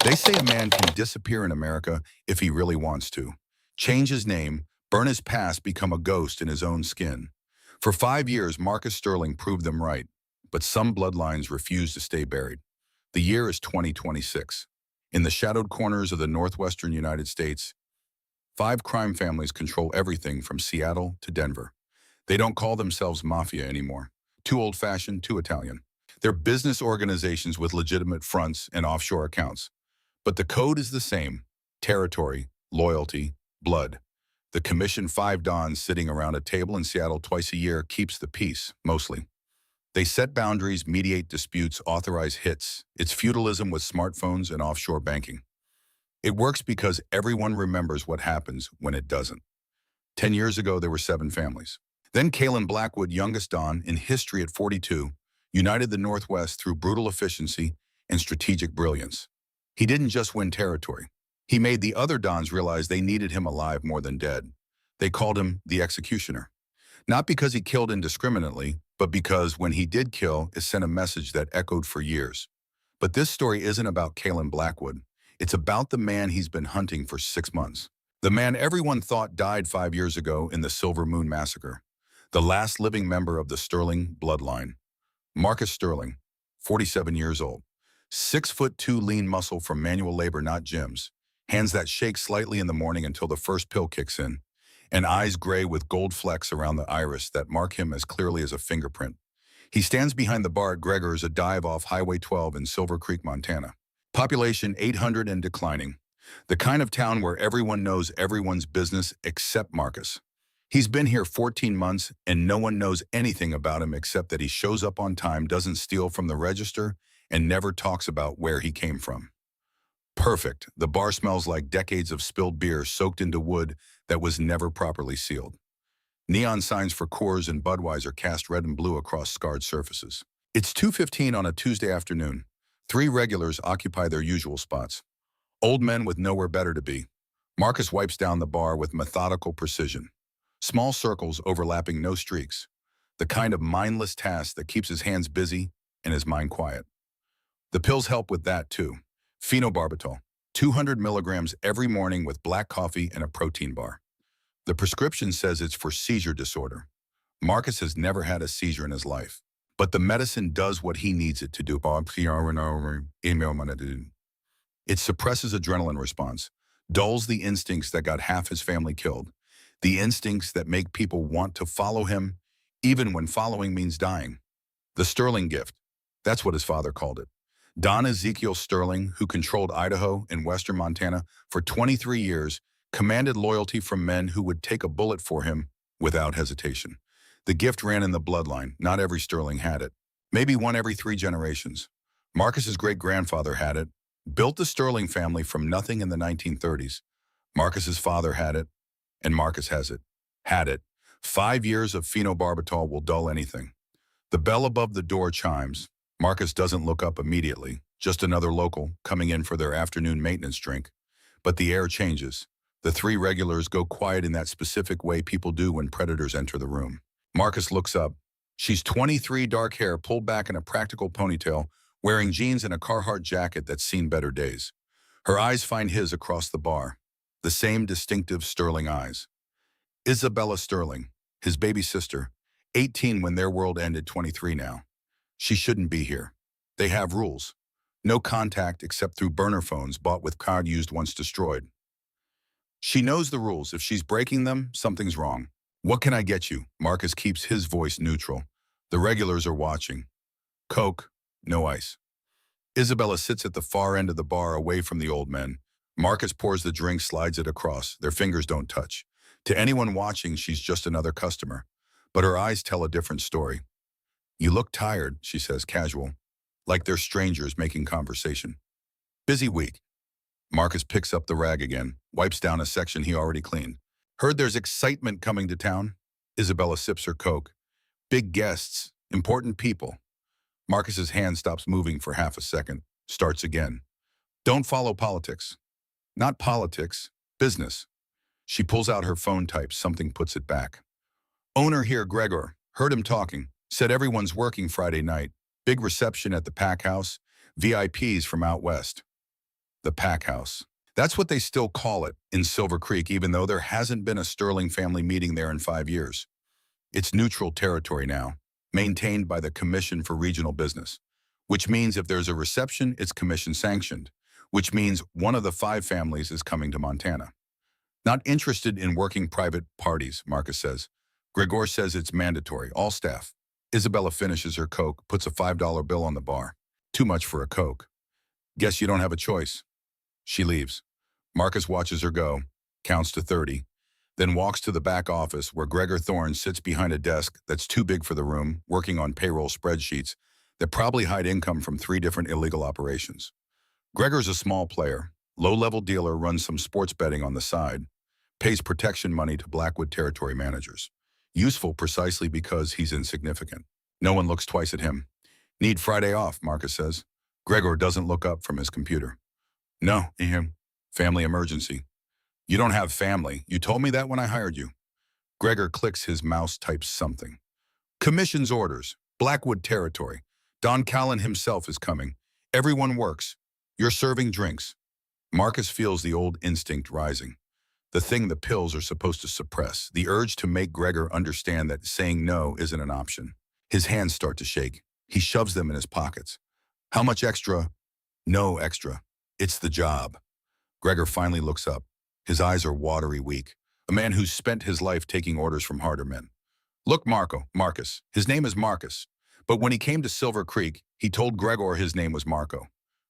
They say a man can disappear in America if he really wants to. Change his name, burn his past, become a ghost in his own skin. For 5 years, Marcus Sterling proved them right, but some bloodlines refuse to stay buried. The year is 2026. In the shadowed corners of the northwestern United States, 5 crime families control everything from Seattle to Denver. They don't call themselves mafia anymore. Too old-fashioned, too Italian. They're business organizations with legitimate fronts and offshore accounts. But the code is the same: territory, loyalty, blood. The commissioned 5 dons sitting around a table in Seattle twice a year keeps the peace, mostly. They set boundaries, mediate disputes, authorize hits. It's feudalism with smartphones and offshore banking. It works because everyone remembers what happens when it doesn't. 10 years ago, there were 7 families. Then Kalen Blackwood, youngest Don in history at 42, united the Northwest through brutal efficiency and strategic brilliance. He didn't just win territory. He made the other Dons realize they needed him alive more than dead. They called him the Executioner. Not because he killed indiscriminately, but because when he did kill, it sent a message that echoed for years. But this story isn't about Kalen Blackwood. It's about the man he's been hunting for 6 months. The man everyone thought died 5 years ago in the Silver Moon Massacre. The last living member of the Sterling bloodline. Marcus Sterling, 47 years old. 6'2" lean muscle from manual labor, not gyms. Hands that shake slightly in the morning until the first pill kicks in. And eyes gray with gold flecks around the iris that mark him as clearly as a fingerprint. He stands behind the bar at Gregor's, a dive off Highway 12 in Silver Creek, Montana. Population 800 and declining. The kind of town where everyone knows everyone's business except Marcus. He's been here 14 months and no one knows anything about him except that he shows up on time, doesn't steal from the register, and never talks about where he came from. Perfect. The bar smells like decades of spilled beer soaked into wood that was never properly sealed. Neon signs for Coors and Budweiser cast red and blue across scarred surfaces. It's 2:15 on a Tuesday afternoon. 3 regulars occupy their usual spots. Old men with nowhere better to be. Marcus wipes down the bar with methodical precision. Small circles overlapping, no streaks. The kind of mindless task that keeps his hands busy and his mind quiet. The pills help with that too. Phenobarbital, 200 milligrams every morning with black coffee and a protein bar. The prescription says it's for seizure disorder. Marcus has never had a seizure in his life, but the medicine does what he needs it to do. It suppresses adrenaline response, dulls the instincts that got half his family killed, the instincts that make people want to follow him, even when following means dying. The Sterling gift, that's what his father called it. Don Ezekiel Sterling, who controlled Idaho and western Montana for 23 years, commanded loyalty from men who would take a bullet for him without hesitation. The gift ran in the bloodline. Not every Sterling had it. Maybe one every 3 generations. Marcus's great-grandfather had it, built the Sterling family from nothing in the 1930s. Marcus's father had it, and Marcus has it. Had it. 5 years of phenobarbital will dull anything. The bell above the door chimes. Marcus doesn't look up immediately, just another local coming in for their afternoon maintenance drink. But the air changes. The 3 regulars go quiet in that specific way people do when predators enter the room. Marcus looks up. She's 23, dark hair pulled back in a practical ponytail, wearing jeans and a Carhartt jacket that's seen better days. Her eyes find his across the bar. The same distinctive Sterling eyes. Isabella Sterling, his baby sister, 18 when their world ended, 23 now. She shouldn't be here. They have rules. No contact except through burner phones bought with card used once destroyed. She knows the rules. If she's breaking them, something's wrong. What can I get you? Marcus keeps his voice neutral. The regulars are watching. Coke, no ice. Isabella sits at the far end of the bar away from the old men. Marcus pours the drink, slides it across. Their fingers don't touch. To anyone watching, she's just another customer. But her eyes tell a different story. You look tired, she says, casual, like they're strangers making conversation. Busy week. Marcus picks up the rag again, wipes down a section he already cleaned. Heard there's excitement coming to town? Isabella sips her Coke. Big guests, important people. Marcus's hand stops moving for half a second, starts again. Don't follow politics. Not politics, business. She pulls out her phone, types something, puts it back. Owner here, Gregor. Heard him talking. Said everyone's working Friday night. Big reception at the Pack House. VIPs from out west. The Pack House. That's what they still call it in Silver Creek, even though there hasn't been a Sterling family meeting there in 5 years. It's neutral territory now, maintained by the Commission for Regional Business, which means if there's a reception, it's commission sanctioned, which means one of the 5 families is coming to Montana. Not interested in working private parties, Marcus says. Gregor says it's mandatory, all staff. Isabella finishes her Coke, puts a $5 bill on the bar. Too much for a Coke. Guess you don't have a choice. She leaves. Marcus watches her go, counts to 30, then walks to the back office where Gregor Thorne sits behind a desk that's too big for the room, working on payroll spreadsheets that probably hide income from 3 different illegal operations. Gregor's a small player, low-level dealer, runs some sports betting on the side, pays protection money to Blackwood territory managers. Useful precisely because he's insignificant. No one looks twice at him. Need Friday off, Marcus says. Gregor doesn't look up from his computer. No, family emergency. You don't have family. You told me that when I hired you. Gregor clicks his mouse, types something. Commission's orders. Blackwood territory. Don Callan himself is coming. Everyone works. You're serving drinks. Marcus feels the old instinct rising. The thing the pills are supposed to suppress. The urge to make Gregor understand that saying no isn't an option. His hands start to shake. He shoves them in his pockets. How much extra? No extra. It's the job. Gregor finally looks up. His eyes are watery weak. A man who's spent his life taking orders from harder men. Look, Marcus. His name is Marcus. But when he came to Silver Creek, he told Gregor his name was Marco.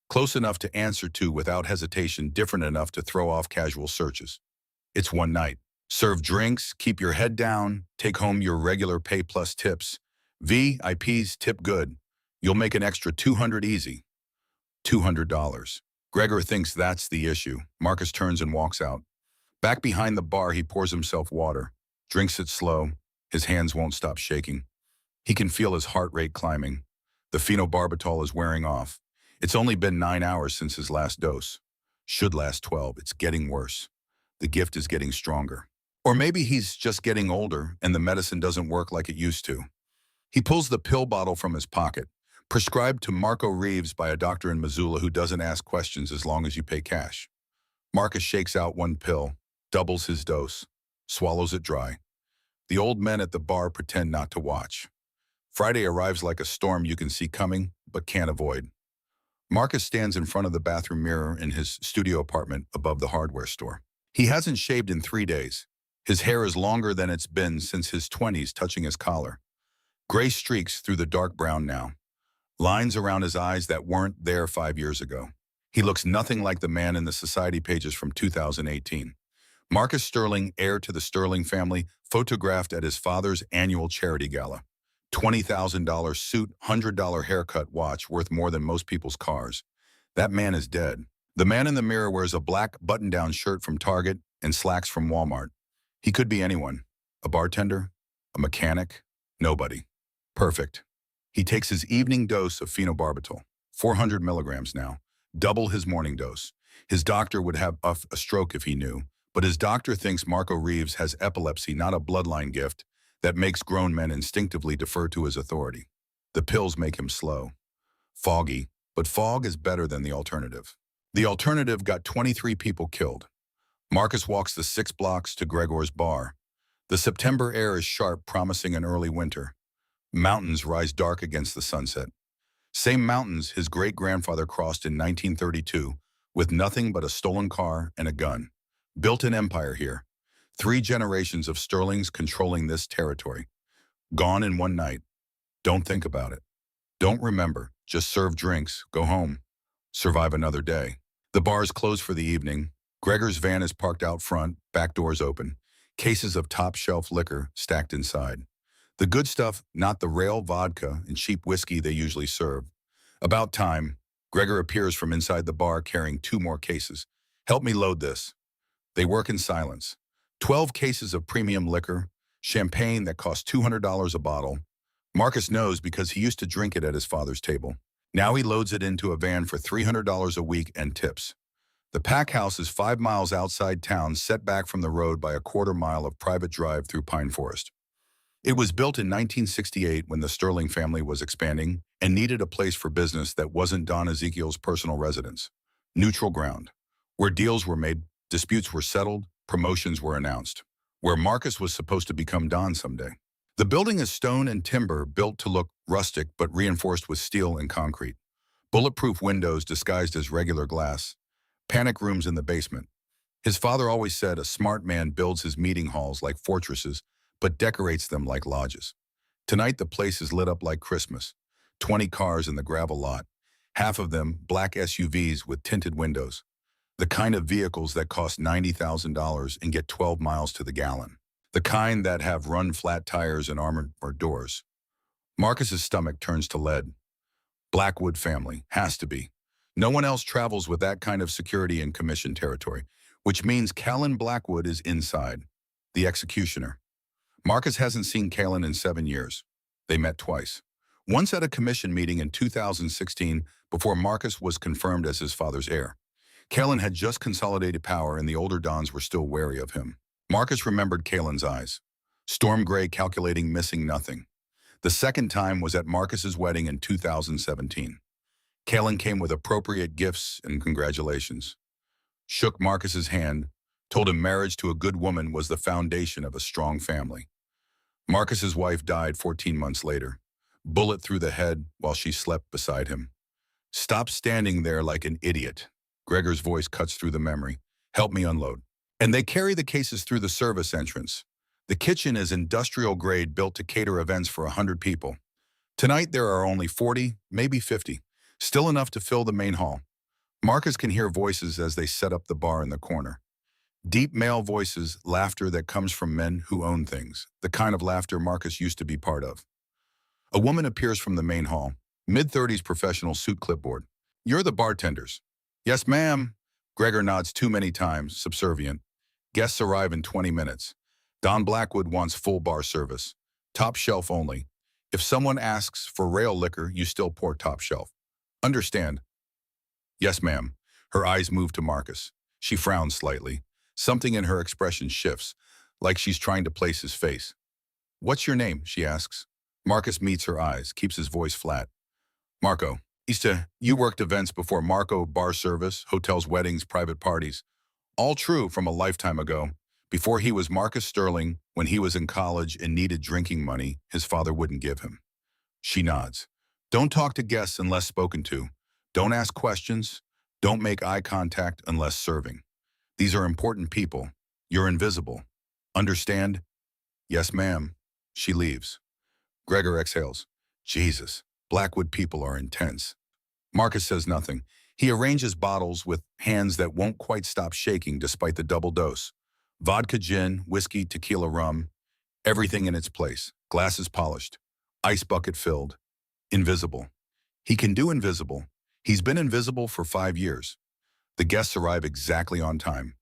Close enough to answer to without hesitation, different enough to throw off casual searches. It's one night. Serve drinks, keep your head down, take home your regular pay plus tips. VIPs tip good. You'll make an extra $200 easy. $200. Gregor thinks that's the issue. Marcus turns and walks out. Back behind the bar, he pours himself water, drinks it slow. His hands won't stop shaking. He can feel his heart rate climbing. The phenobarbital is wearing off. It's only been 9 hours since his last dose. Should last 12. It's getting worse. The gift is getting stronger. Or maybe he's just getting older and the medicine doesn't work like it used to. He pulls the pill bottle from his pocket, prescribed to Marco Reeves by a doctor in Missoula who doesn't ask questions as long as you pay cash. Marcus shakes out one pill, doubles his dose, swallows it dry. The old men at the bar pretend not to watch. Friday arrives like a storm you can see coming, but can't avoid. Marcus stands in front of the bathroom mirror in his studio apartment above the hardware store. He hasn't shaved in 3 days. His hair is longer than it's been since his 20s, touching his collar. Gray streaks through the dark brown now. Lines around his eyes that weren't there 5 years ago. He looks nothing like the man in the society pages from 2018. Marcus Sterling, heir to the Sterling family, photographed at his father's annual charity gala. $20,000 suit, $100 haircut, watch worth more than most people's cars. That man is dead. The man in the mirror wears a black button-down shirt from Target and slacks from Walmart. He could be anyone. A bartender? A mechanic? Nobody. Perfect. He takes his evening dose of phenobarbital, 400 milligrams now, double his morning dose. His doctor would have a stroke if he knew, but his doctor thinks Marco Reeves has epilepsy, not a bloodline gift that makes grown men instinctively defer to his authority. The pills make him slow. Foggy, but fog is better than the alternative. The alternative got 23 people killed. Marcus walks the 6 blocks to Gregor's bar. The September air is sharp, promising an early winter. Mountains rise dark against the sunset. Same mountains his great-grandfather crossed in 1932 with nothing but a stolen car and a gun. Built an empire here. 3 generations of Sterlings controlling this territory. Gone in one night. Don't think about it. Don't remember. Just serve drinks, go home. Survive another day. The bar is closed for the evening. Gregor's van is parked out front, back doors open. Cases of top-shelf liquor stacked inside. The good stuff, not the rail vodka and cheap whiskey they usually serve. About time, Gregor appears from inside the bar carrying 2 more cases. Help me load this. They work in silence. 12 cases of premium liquor, champagne that costs $200 a bottle. Marcus knows because he used to drink it at his father's table. Now he loads it into a van for $300 a week and tips. The pack house is 5 miles outside town, set back from the road by a quarter-mile of private drive through pine forest. It was built in 1968 when the Sterling family was expanding and needed a place for business that wasn't Don Ezekiel's personal residence. Neutral ground. Where deals were made, disputes were settled, promotions were announced. Where Marcus was supposed to become Don someday. The building is stone and timber built to look rustic but reinforced with steel and concrete. Bulletproof windows disguised as regular glass. Panic rooms in the basement. His father always said a smart man builds his meeting halls like fortresses, but decorates them like lodges. Tonight the place is lit up like Christmas. 20 cars in the gravel lot. Half of them black SUVs with tinted windows. The kind of vehicles that cost $90,000 and get 12 miles to the gallon. The kind that have run-flat tires and armored doors. Marcus's stomach turns to lead. Blackwood family, has to be. No one else travels with that kind of security in commission territory, which means Callan Blackwood is inside, the executioner. Marcus hasn't seen Callan in 7 years. They met twice. Once at a commission meeting in 2016 before Marcus was confirmed as his father's heir. Callan had just consolidated power and the older dons were still wary of him. Marcus remembered Callan's eyes. Storm gray, calculating, missing nothing. The second time was at Marcus's wedding in 2017. Callan came with appropriate gifts and congratulations. Shook Marcus's hand, told him marriage to a good woman was the foundation of a strong family. Marcus's wife died 14 months later. Bullet through the head while she slept beside him. Stop standing there like an idiot. Gregor's voice cuts through the memory. Help me unload. And they carry the cases through the service entrance. The kitchen is industrial grade, built to cater events for 100 people. Tonight there are only 40, maybe 50, still enough to fill the main hall. Marcus can hear voices as they set up the bar in the corner. Deep male voices, laughter that comes from men who own things, the kind of laughter Marcus used to be part of. A woman appears from the main hall, mid-30s professional suit, clipboard. You're the bartenders. Yes, ma'am. Gregor nods too many times, subservient. Guests arrive in 20 minutes. Don Blackwood wants full bar service. Top shelf only. If someone asks for rail liquor, you still pour top shelf. Understand? Yes, ma'am. Her eyes move to Marcus. She frowns slightly. Something in her expression shifts, like she's trying to place his face. What's your name? She asks. Marcus meets her eyes, keeps his voice flat. Marco. Ista, you worked events before Marco, bar service, hotels, weddings, private parties. All true from a lifetime ago. Before he was Marcus Sterling, when he was in college and needed drinking money, his father wouldn't give him. She nods. Don't talk to guests unless spoken to. Don't ask questions. Don't make eye contact unless serving. These are important people. You're invisible. Understand? Yes, ma'am. She leaves. Gregor exhales. Jesus, Blackwood people are intense. Marcus says nothing. He arranges bottles with hands that won't quite stop shaking despite the double dose. Vodka, gin, whiskey, tequila, rum. Everything in its place. Glasses polished. Ice bucket filled. Invisible. He can do invisible. He's been invisible for 5 years. The guests arrive exactly on time.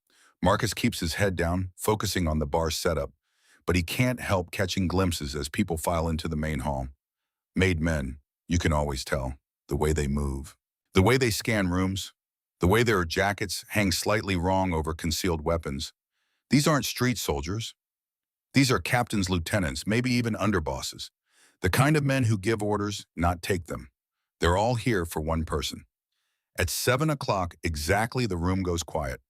Marcus keeps his head down, focusing on the bar setup, but he can't help catching glimpses as people file into the main hall. Made men, you can always tell, the way they move, the way they scan rooms, the way their jackets hang slightly wrong over concealed weapons. These aren't street soldiers. These are captains, lieutenants, maybe even underbosses. The kind of men who give orders, not take them. They're all here for one person. At 7 o'clock exactly, the room goes quiet.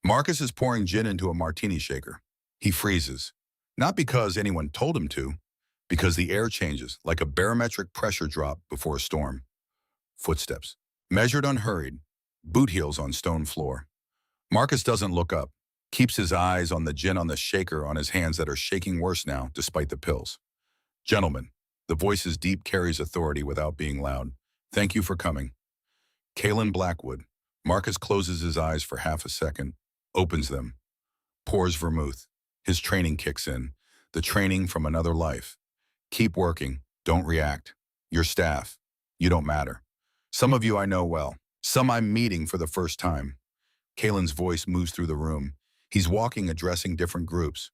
Marcus is pouring gin into a martini shaker. He freezes. Not because anyone told him to, because the air changes like a barometric pressure drop before a storm. Footsteps. Measured, unhurried. Boot heels on stone floor. Marcus doesn't look up. Keeps his eyes on the gin on the shaker on his hands that are shaking worse now despite the pills. Gentlemen, the voice is deep, carries authority without being loud. Thank you for coming. Callan Blackwood. Marcus closes his eyes for half a second, opens them, pours vermouth. His training kicks in, the training from another life. Keep working, don't react. Your staff, you don't matter. Some of you I know well, some I'm meeting for the first time. Callan's voice moves through the room. He's walking, addressing different groups.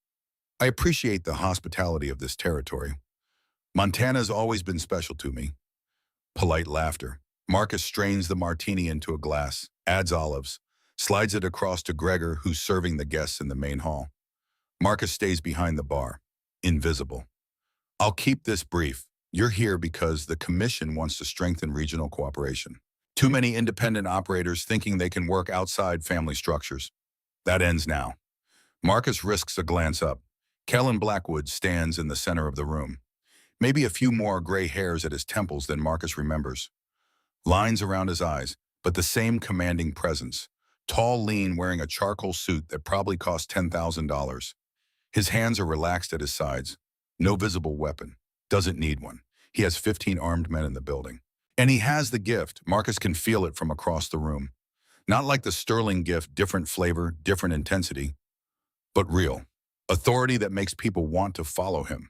I appreciate the hospitality of this territory. Montana's always been special to me. Polite laughter. Marcus strains the martini into a glass, adds olives, slides it across to Gregor, who's serving the guests in the main hall. Marcus stays behind the bar, invisible. I'll keep this brief. You're here because the commission wants to strengthen regional cooperation. Too many independent operators thinking they can work outside family structures. That ends now. Marcus risks a glance up. Kellen Blackwood stands in the center of the room. Maybe a few more gray hairs at his temples than Marcus remembers. Lines around his eyes, but the same commanding presence. Tall, lean, wearing a charcoal suit that probably cost $10,000. His hands are relaxed at his sides. No visible weapon. Doesn't need one. He has 15 armed men in the building. And he has the gift. Marcus can feel it from across the room. Not like the sterling gift, different flavor, different intensity, but real. Authority that makes people want to follow him.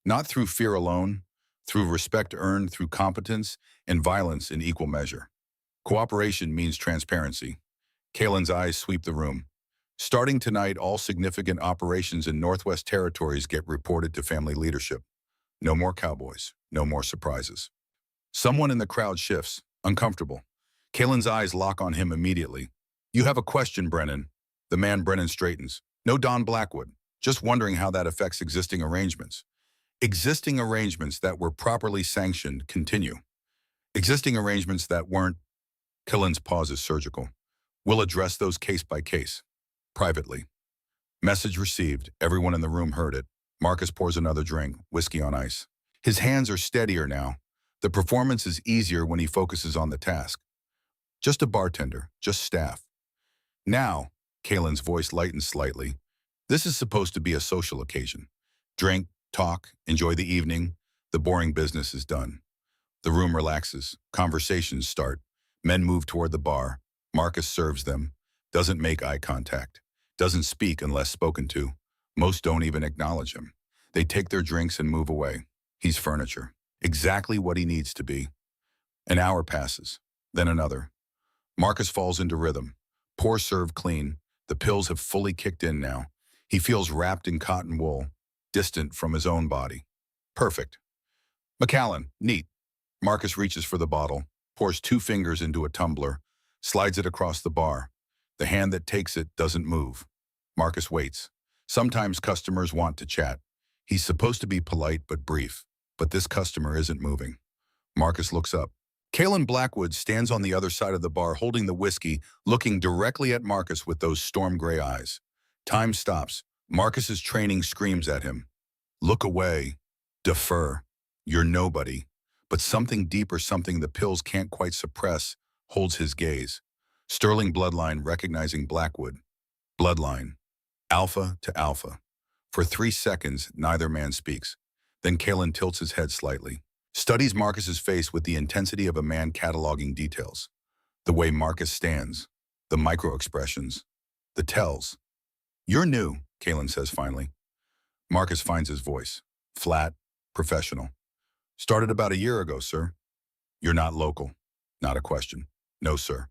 Not through fear alone, through respect earned through competence and violence in equal measure. Cooperation means transparency. Kalen's eyes sweep the room. Starting tonight, all significant operations in Northwest Territories get reported to family leadership. No more cowboys, no more surprises. Someone in the crowd shifts, uncomfortable. Kalen's eyes lock on him immediately. You have a question, Brennan. The man Brennan straightens. No Don Blackwood. Just wondering how that affects existing arrangements. Existing arrangements that were properly sanctioned continue. Existing arrangements that weren't. Kalen's pause is surgical. We'll address those case by case. Privately. Message received. Everyone in the room heard it. Marcus pours another drink, whiskey on ice. His hands are steadier now. The performance is easier when he focuses on the task. Just a bartender, just staff. Now, Kalen's voice lightens slightly. This is supposed to be a social occasion. Drink, talk, enjoy the evening. The boring business is done. The room relaxes. Conversations start. Men move toward the bar. Marcus serves them. Doesn't make eye contact. Doesn't speak unless spoken to. Most don't even acknowledge him. They take their drinks and move away. He's furniture. Exactly what he needs to be. An hour passes. Then another. Marcus falls into rhythm. Pour served clean. The pills have fully kicked in now. He feels wrapped in cotton wool, distant from his own body. Perfect. McAllen, neat. Marcus reaches for the bottle, pours 2 fingers into a tumbler, slides it across the bar. The hand that takes it doesn't move. Marcus waits. Sometimes customers want to chat. He's supposed to be polite but brief, but this customer isn't moving. Marcus looks up. Kalen Blackwood stands on the other side of the bar holding the whiskey, looking directly at Marcus with those storm gray eyes. Time stops. Marcus's training screams at him. Look away. Defer. You're nobody. But something deeper, something the pills can't quite suppress, holds his gaze. Sterling bloodline recognizing Blackwood. Bloodline. Alpha to alpha. For 3 seconds, neither man speaks. Then Kalen tilts his head slightly. Studies Marcus's face with the intensity of a man cataloging details. The way Marcus stands. The micro-expressions. The tells. You're new, Kalen says finally. Marcus finds his voice. Flat. Professional. Started about a year ago, sir. You're not local. Not a question. No, sir.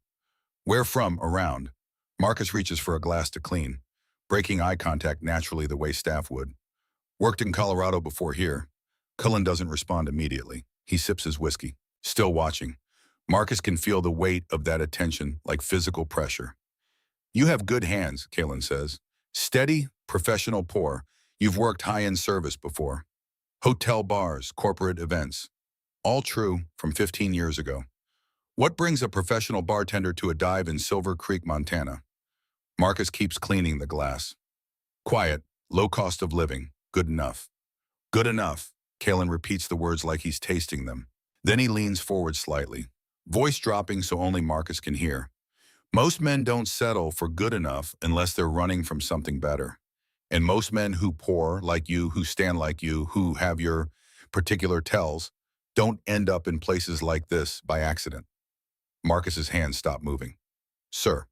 Where from? Around. Marcus reaches for a glass to clean, breaking eye contact naturally the way staff would. Worked in Colorado before here. Cullen doesn't respond immediately. He sips his whiskey, still watching. Marcus can feel the weight of that attention like physical pressure. You have good hands, Kalen says. Steady, professional pour. You've worked high-end service before. Hotel bars, corporate events. All true from 15 years ago. What brings a professional bartender to a dive in Silver Creek, Montana? Marcus keeps cleaning the glass. Quiet, low cost of living, good enough. Good enough. Kalen repeats the words like he's tasting them. Then he leans forward slightly, voice dropping so only Marcus can hear. Most men don't settle for good enough unless they're running from something better. And most men who pour like you, who stand like you, who have your particular tells, don't end up in places like this by accident. Marcus's hands stop moving. Sir,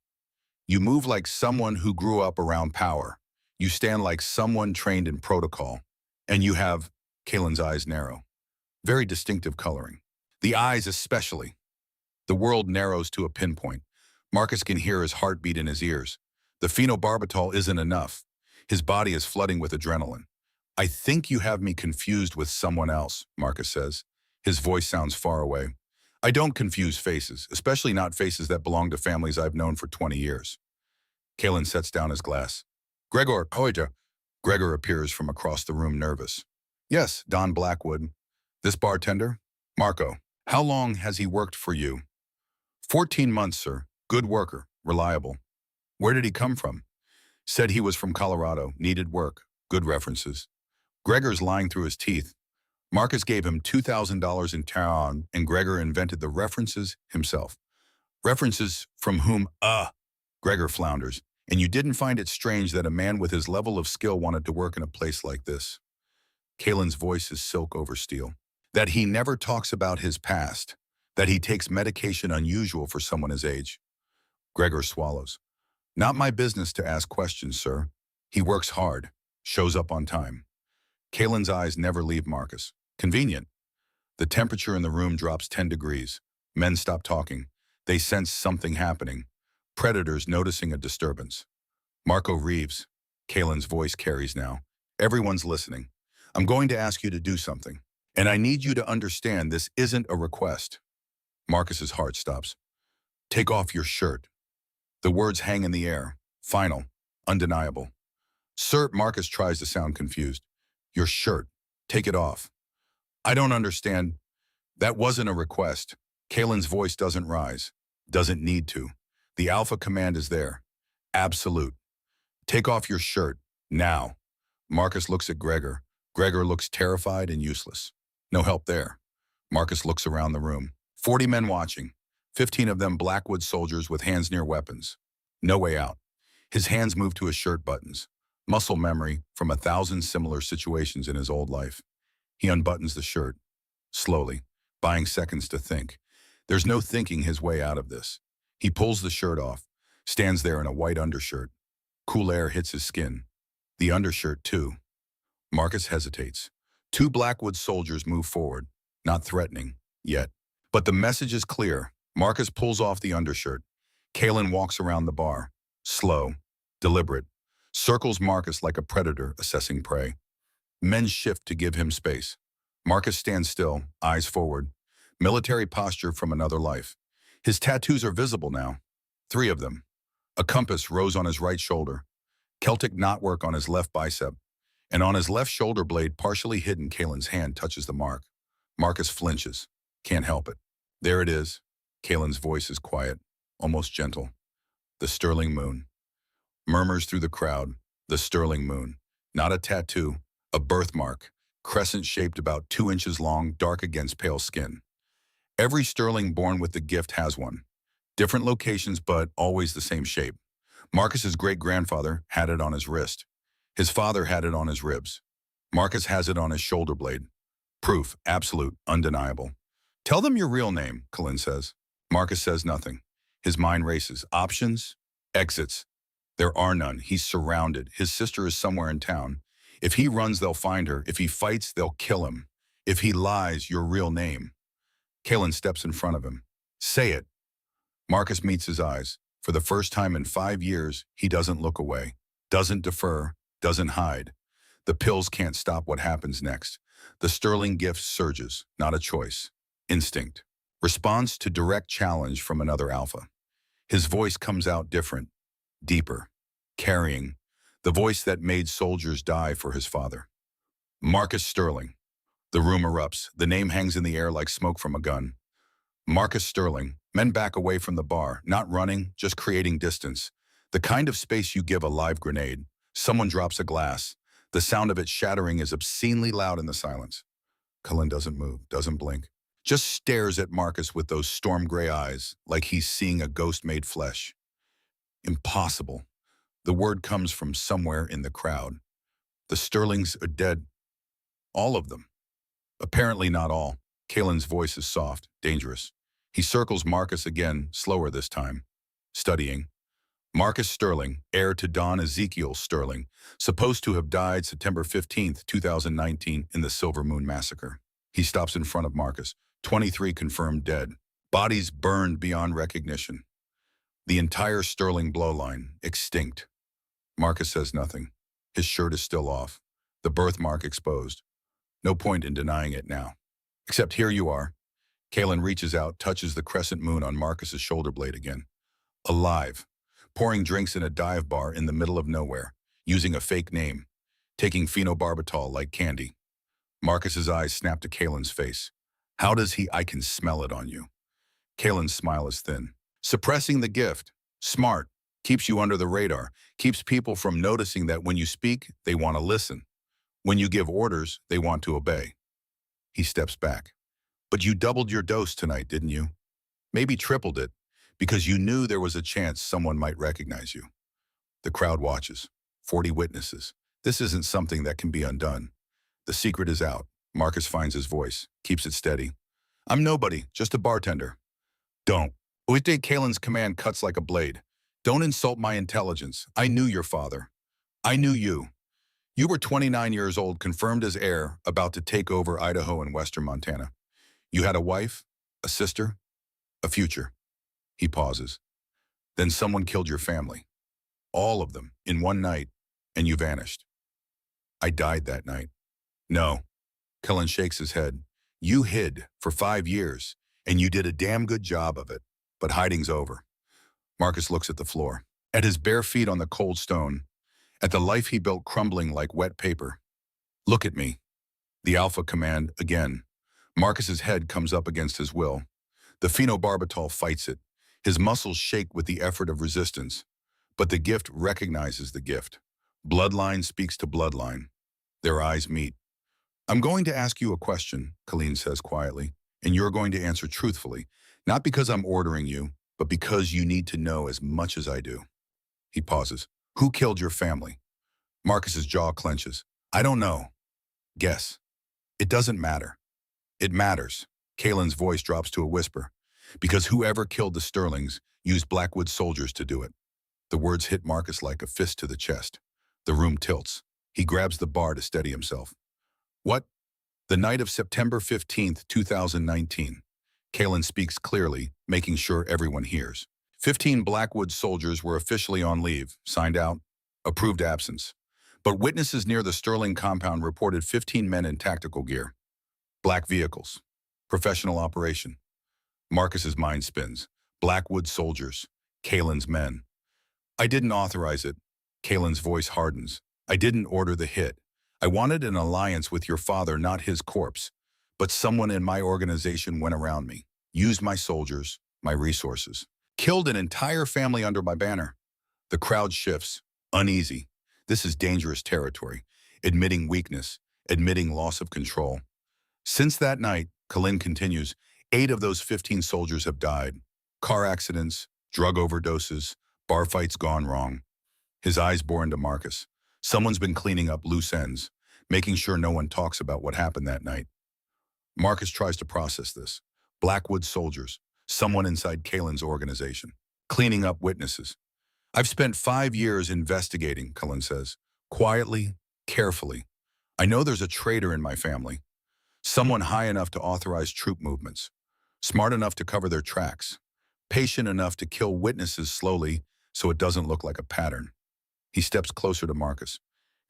you move like someone who grew up around power. You stand like someone trained in protocol. And you have, Kalen's eyes narrow. Very distinctive coloring. The eyes especially. The world narrows to a pinpoint. Marcus can hear his heartbeat in his ears. The phenobarbital isn't enough. His body is flooding with adrenaline. I think you have me confused with someone else, Marcus says. His voice sounds far away. I don't confuse faces, especially not faces that belong to families I've known for 20 years. Kalen sets down his glass. Gregor, Hoyta. Gregor appears from across the room, nervous. Yes, Don Blackwood. This bartender? Marco. How long has he worked for you? 14 months, sir. Good worker. Reliable. Where did he come from? Said he was from Colorado. Needed work. Good references. Gregor's lying through his teeth. Marcus gave him $2,000 in town, and Gregor invented the references himself. References from whom? Gregor flounders. And you didn't find it strange that a man with his level of skill wanted to work in a place like this? Kalen's voice is silk over steel. That he never talks about his past. That he takes medication unusual for someone his age. Gregor swallows. Not my business to ask questions, sir. He works hard. Shows up on time. Kalen's eyes never leave Marcus. Convenient. The temperature in the room drops 10 degrees. Men stop talking. They sense something happening. Predators noticing a disturbance. Marco Reeves. Kalen's voice carries now. Everyone's listening. I'm going to ask you to do something. And I need you to understand this isn't a request. Marcus's heart stops. Take off your shirt. The words hang in the air. Final. Undeniable. Sir, Marcus tries to sound confused. Your shirt. Take it off. I don't understand. That wasn't a request. Kalen's voice doesn't rise. Doesn't need to. The alpha command is there. Absolute. Take off your shirt. Now. Marcus looks at Gregor. Gregor looks terrified and useless. No help there. Marcus looks around the room. 40 men watching. 15 of them Blackwood soldiers with hands near weapons. No way out. His hands move to his shirt buttons. Muscle memory from 1,000 similar situations in his old life. He unbuttons the shirt. Slowly, buying seconds to think. There's no thinking his way out of this. He pulls the shirt off, stands there in a white undershirt. Cool air hits his skin. The undershirt, too. Marcus hesitates. 2 Blackwood soldiers move forward, not threatening, yet. But the message is clear. Marcus pulls off the undershirt. Kalen walks around the bar. Slow, deliberate. Circles Marcus like a predator assessing prey. Men shift to give him space. Marcus stands still, eyes forward. Military posture from another life. His tattoos are visible now. 3 of them. A compass rose on his right shoulder. Celtic knotwork on his left bicep. And on his left shoulder blade, partially hidden, Kalen's hand touches the mark. Marcus flinches. Can't help it. There it is. Kalen's voice is quiet, almost gentle. The sterling moon. Murmurs through the crowd. The sterling moon. Not a tattoo, a birthmark. Crescent-shaped, about 2 inches long, dark against pale skin. Every sterling born with the gift has one. Different locations, but always the same shape. Marcus's great-grandfather had it on his wrist. His father had it on his ribs. Marcus has it on his shoulder blade. Proof, absolute, undeniable. Tell them your real name, Kalen says. Marcus says nothing. His mind races. Options? Exits. There are none. He's surrounded. His sister is somewhere in town. If he runs, they'll find her. If he fights, they'll kill him. If he lies, your real name. Kalen steps in front of him. Say it. Marcus meets his eyes. For the first time in 5 years, he doesn't look away. Doesn't defer. Doesn't hide. The pills can't stop what happens next. The sterling gift surges, not a choice. Instinct. Response to direct challenge from another alpha. His voice comes out different, deeper, carrying, the voice that made soldiers die for his father. Marcus Sterling. The room erupts. The name hangs in the air like smoke from a gun. Marcus Sterling. Men back away from the bar, not running, just creating distance. The kind of space you give a live grenade. Someone drops a glass. The sound of it shattering is obscenely loud in the silence. Cullen doesn't move, doesn't blink. Just stares at Marcus with those storm gray eyes, like he's seeing a ghost made flesh. Impossible. The word comes from somewhere in the crowd. The Sterlings are dead. All of them. Apparently not all. Kalen's voice is soft, dangerous. He circles Marcus again, slower this time. Studying. Marcus Sterling, heir to Don Ezekiel Sterling, supposed to have died September 15th, 2019 in the Silver Moon Massacre. He stops in front of Marcus. 23 confirmed dead. Bodies burned beyond recognition. The entire Sterling blowline, extinct. Marcus says nothing. His shirt is still off. The birthmark exposed. No point in denying it now. Except here you are. Kalen reaches out, touches the crescent moon on Marcus's shoulder blade again. Alive. Pouring drinks in a dive bar in the middle of nowhere, using a fake name, taking phenobarbital like candy. Marcus's eyes snap to Kalen's face. How does he? I can smell it on you. Kalen's smile is thin. Suppressing the gift. Smart. Keeps you under the radar. Keeps people from noticing that when you speak, they want to listen. When you give orders, they want to obey. He steps back. But you doubled your dose tonight, didn't you? Maybe tripled it, because you knew there was a chance someone might recognize you. The crowd watches. 40 witnesses. This isn't something that can be undone. The secret is out. Marcus finds his voice, keeps it steady. I'm nobody, just a bartender. Don't. Uite Kalen's command cuts like a blade. Don't insult my intelligence. I knew your father. I knew you. You were 29 years old, confirmed as heir, about to take over Idaho and western Montana. You had a wife, a sister, a future. He pauses. Then someone killed your family. All of them, in one night, and you vanished. I died that night. No. Cullen shakes his head. You hid for 5 years, and you did a damn good job of it. But hiding's over. Marcus looks at the floor, at his bare feet on the cold stone, at the life he built crumbling like wet paper. Look at me. The alpha command again. Marcus's head comes up against his will. The phenobarbital fights it. His muscles shake with the effort of resistance. But the gift recognizes the gift. Bloodline speaks to bloodline. Their eyes meet. I'm going to ask you a question, Colleen says quietly, and you're going to answer truthfully, not because I'm ordering you, but because you need to know as much as I do. He pauses. Who killed your family? Marcus's jaw clenches. I don't know. Guess. It doesn't matter. It matters. Kalen's voice drops to a whisper. Because whoever killed the Sterlings used Blackwood soldiers to do it. The words hit Marcus like a fist to the chest. The room tilts. He grabs the bar to steady himself. What? The night of September 15th, 2019. Kalen speaks clearly, making sure everyone hears. 15 Blackwood soldiers were officially on leave, signed out, approved absence. But witnesses near the Sterling compound reported 15 men in tactical gear. Black vehicles. Professional operation. Marcus's mind spins. Blackwood soldiers. Kalen's men. I didn't authorize it. Kalen's voice hardens. I didn't order the hit. I wanted an alliance with your father, not his corpse. But someone in my organization went around me, used my soldiers, my resources, killed an entire family under my banner. The crowd shifts, uneasy. This is dangerous territory, admitting weakness, admitting loss of control. Since that night, Kalin continues, 8 of those 15 soldiers have died. Car accidents, drug overdoses, bar fights gone wrong. His eyes bore into Marcus. Someone's been cleaning up loose ends, making sure no one talks about what happened that night. Marcus tries to process this. Blackwood soldiers, someone inside Kalen's organization, cleaning up witnesses. I've spent 5 years investigating, Kalen says, quietly, carefully. I know there's a traitor in my family, someone high enough to authorize troop movements, smart enough to cover their tracks, patient enough to kill witnesses slowly so it doesn't look like a pattern. He steps closer to Marcus.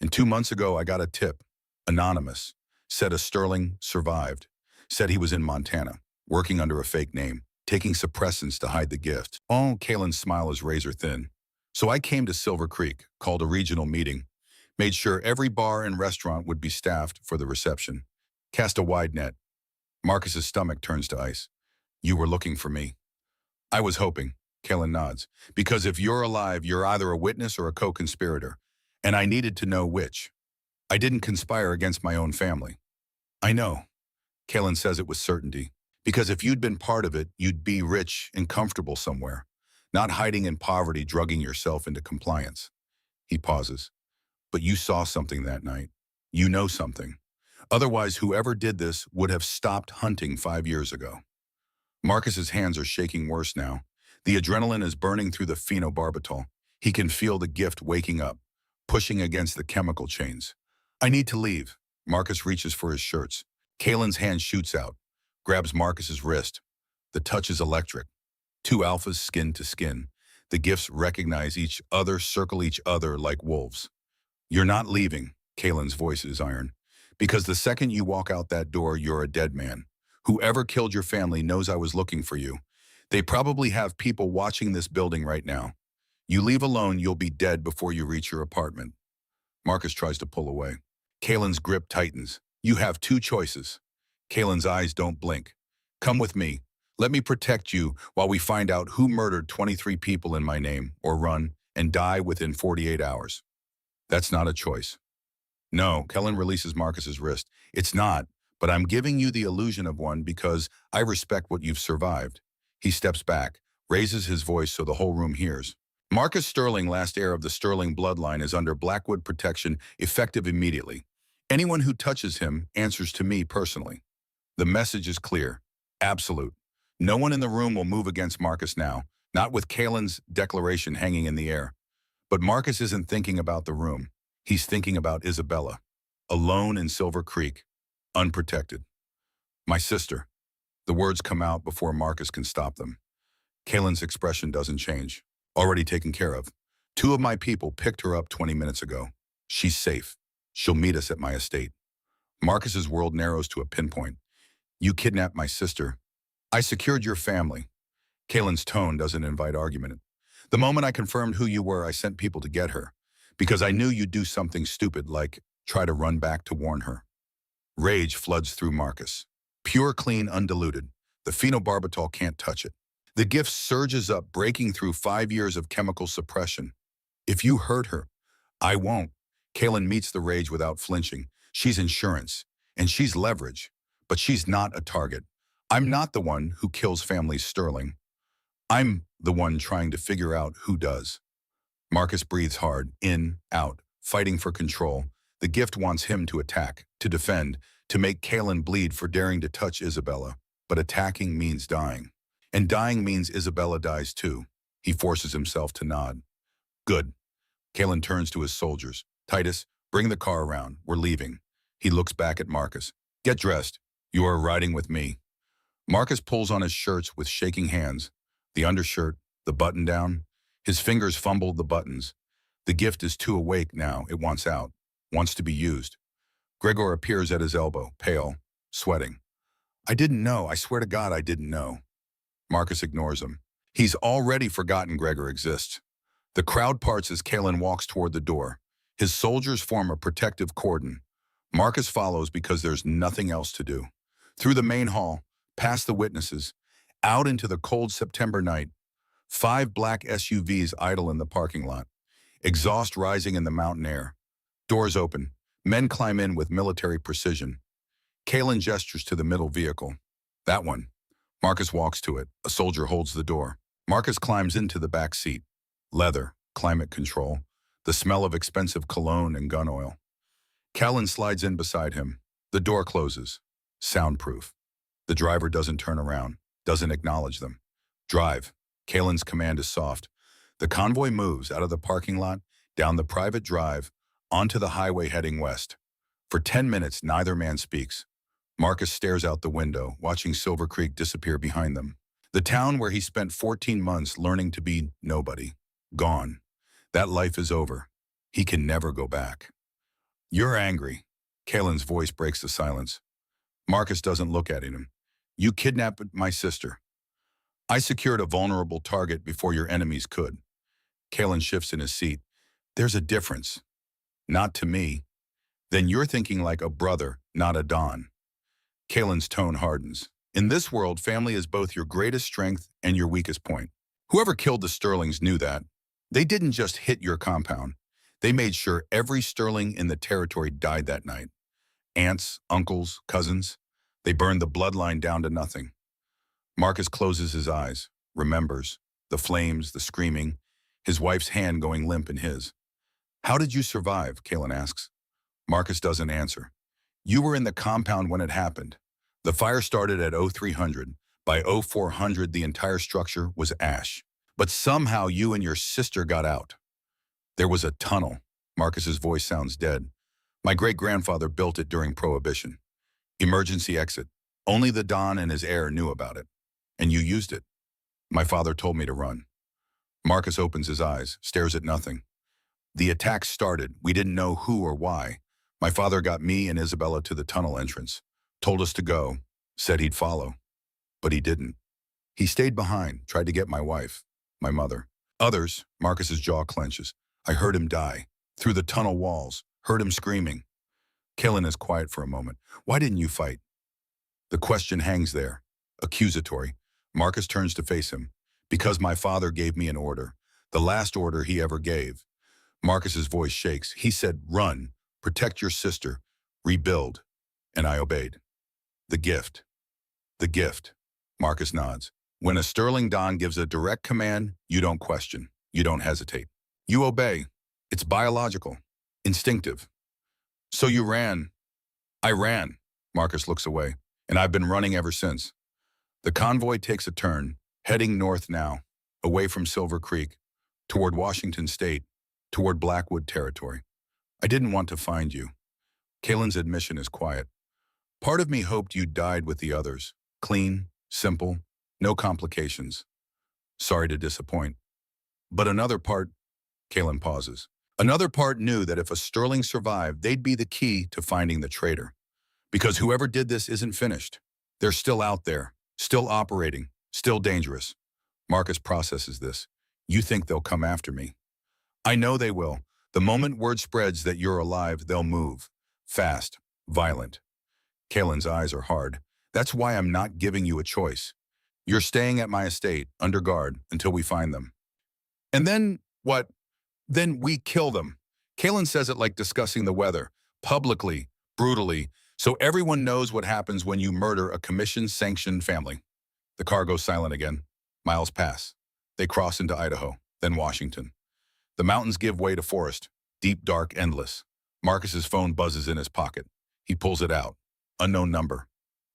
And 2 months ago, I got a tip. Anonymous. Said a Sterling survived. Said he was in Montana, working under a fake name, taking suppressants to hide the gift. Oh, Kalen's smile is razor thin. So I came to Silver Creek, called a regional meeting, made sure every bar and restaurant would be staffed for the reception. Cast a wide net. Marcus's stomach turns to ice. You were looking for me. I was hoping. Kalen nods. Because if you're alive, you're either a witness or a co-conspirator. And I needed to know which. I didn't conspire against my own family. I know. Kalen says it with certainty. Because if you'd been part of it, you'd be rich and comfortable somewhere. Not hiding in poverty, drugging yourself into compliance. He pauses. But you saw something that night. You know something. Otherwise, whoever did this would have stopped hunting 5 years ago. Marcus's hands are shaking worse now. The adrenaline is burning through the phenobarbital. He can feel the gift waking up, pushing against the chemical chains. I need to leave. Marcus reaches for his shirts. Kalen's hand shoots out, grabs Marcus's wrist. The touch is electric. 2 alphas skin to skin. The gifts recognize each other, circle each other like wolves. You're not leaving, Kalen's voice is iron. Because the second you walk out that door, you're a dead man. Whoever killed your family knows I was looking for you. They probably have people watching this building right now. You leave alone, you'll be dead before you reach your apartment. Marcus tries to pull away. Kalen's grip tightens. You have 2 choices. Kalen's eyes don't blink. Come with me. Let me protect you while we find out who murdered 23 people in my name, or run and die within 48 hours. That's not a choice. No, Kellen releases Marcus's wrist. It's not, but I'm giving you the illusion of one because I respect what you've survived. He steps back, raises his voice so the whole room hears. Marcus Sterling, last heir of the Sterling bloodline, is under Blackwood protection, effective immediately. Anyone who touches him answers to me personally. The message is clear. Absolute. No one in the room will move against Marcus now, not with Kalen's declaration hanging in the air. But Marcus isn't thinking about the room. He's thinking about Isabella, alone in Silver Creek, unprotected. My sister. The words come out before Marcus can stop them. Kalen's expression doesn't change. Already taken care of. 2 of my people picked her up 20 minutes ago. She's safe. She'll meet us at my estate. Marcus's world narrows to a pinpoint. You kidnapped my sister. I secured your family. Kalen's tone doesn't invite argument. The moment I confirmed who you were, I sent people to get her, because I knew you'd do something stupid like try to run back to warn her. Rage floods through Marcus. Pure, clean, undiluted. The phenobarbital can't touch it. The gift surges up, breaking through 5 years of chemical suppression. If you hurt her, I won't. Kalen meets the rage without flinching. She's insurance, and she's leverage, but she's not a target. I'm not the one who kills families, Sterling. I'm the one trying to figure out who does. Marcus breathes hard, in, out, fighting for control. The gift wants him to attack, to defend, to make Kalen bleed for daring to touch Isabella. But attacking means dying. And dying means Isabella dies too. He forces himself to nod. Good. Kalen turns to his soldiers. Titus, bring the car around. We're leaving. He looks back at Marcus. Get dressed. You are riding with me. Marcus pulls on his shirts with shaking hands. The undershirt, the button down. His fingers fumble the buttons. The gift is too awake now. It wants out. Wants to be used. Gregor appears at his elbow, pale, sweating. I didn't know. I swear to God I didn't know. Marcus ignores him. He's already forgotten Gregor exists. The crowd parts as Kalen walks toward the door. His soldiers form a protective cordon. Marcus follows because there's nothing else to do. Through the main hall, past the witnesses, out into the cold September night. 5 black SUVs idle in the parking lot. Exhaust rising in the mountain air. Doors open. Men climb in with military precision. Kalen gestures to the middle vehicle. That one. Marcus walks to it. A soldier holds the door. Marcus climbs into the back seat. Leather, climate control, the smell of expensive cologne and gun oil. Kalen slides in beside him. The door closes. Soundproof. The driver doesn't turn around, doesn't acknowledge them. Drive. Kalen's command is soft. The convoy moves out of the parking lot, down the private drive, onto the highway heading west. For 10 minutes, neither man speaks. Marcus stares out the window, watching Silver Creek disappear behind them. The town where he spent 14 months learning to be nobody. Gone. That life is over. He can never go back. You're angry. Kalen's voice breaks the silence. Marcus doesn't look at him. You kidnapped my sister. I secured a vulnerable target before your enemies could. Kalen shifts in his seat. There's a difference. Not to me. Then you're thinking like a brother, not a Don. Kalen's tone hardens. In this world, family is both your greatest strength and your weakest point. Whoever killed the Sterlings knew that. They didn't just hit your compound. They made sure every Sterling in the territory died that night. Aunts, uncles, cousins. They burned the bloodline down to nothing. Marcus closes his eyes, remembers. The flames, the screaming, his wife's hand going limp in his. How did you survive? Kalen asks. Marcus doesn't answer. You were in the compound when it happened. The fire started at 0300. By 0400, the entire structure was ash. But somehow you and your sister got out. There was a tunnel. Marcus's voice sounds dead. My great-grandfather built it during Prohibition. Emergency exit. Only the Don and his heir knew about it. And you used it. My father told me to run. Marcus opens his eyes, stares at nothing. The attack started. We didn't know who or why. My father got me and Isabella to the tunnel entrance, told us to go, said he'd follow. But he didn't. He stayed behind, tried to get my wife, my mother. Others, Marcus's jaw clenches. I heard him die. Through the tunnel walls, heard him screaming. Kalen is quiet for a moment. Why didn't you fight? The question hangs there, accusatory. Marcus turns to face him. Because my father gave me an order. The last order he ever gave. Marcus's voice shakes. He said, run, protect your sister, rebuild. And I obeyed. The gift. The gift. Marcus nods. When a Sterling Don gives a direct command, you don't question. You don't hesitate. You obey. It's biological. Instinctive. So you ran. I ran. Marcus looks away. And I've been running ever since. The convoy takes a turn, heading north now, away from Silver Creek, toward Washington State, toward Blackwood Territory. I didn't want to find you. Kalen's admission is quiet. Part of me hoped you died with the others. Clean, simple, no complications. Sorry to disappoint. But another part, Kalen pauses. Another part knew that if a Sterling survived, they'd be the key to finding the traitor. Because whoever did this isn't finished. They're still out there, still operating, still dangerous. Marcus processes this. You think they'll come after me. I know they will. The moment word spreads that you're alive, they'll move. Fast, violent. Kalen's eyes are hard. That's why I'm not giving you a choice. You're staying at my estate, under guard, until we find them. And then, what? Then we kill them. Kalen says it like discussing the weather, publicly, brutally, so everyone knows what happens when you murder a commission-sanctioned family. The car goes silent again. Miles pass. They cross into Idaho, then Washington. The mountains give way to forest, deep, dark, endless. Marcus's phone buzzes in his pocket. He pulls it out. Unknown number.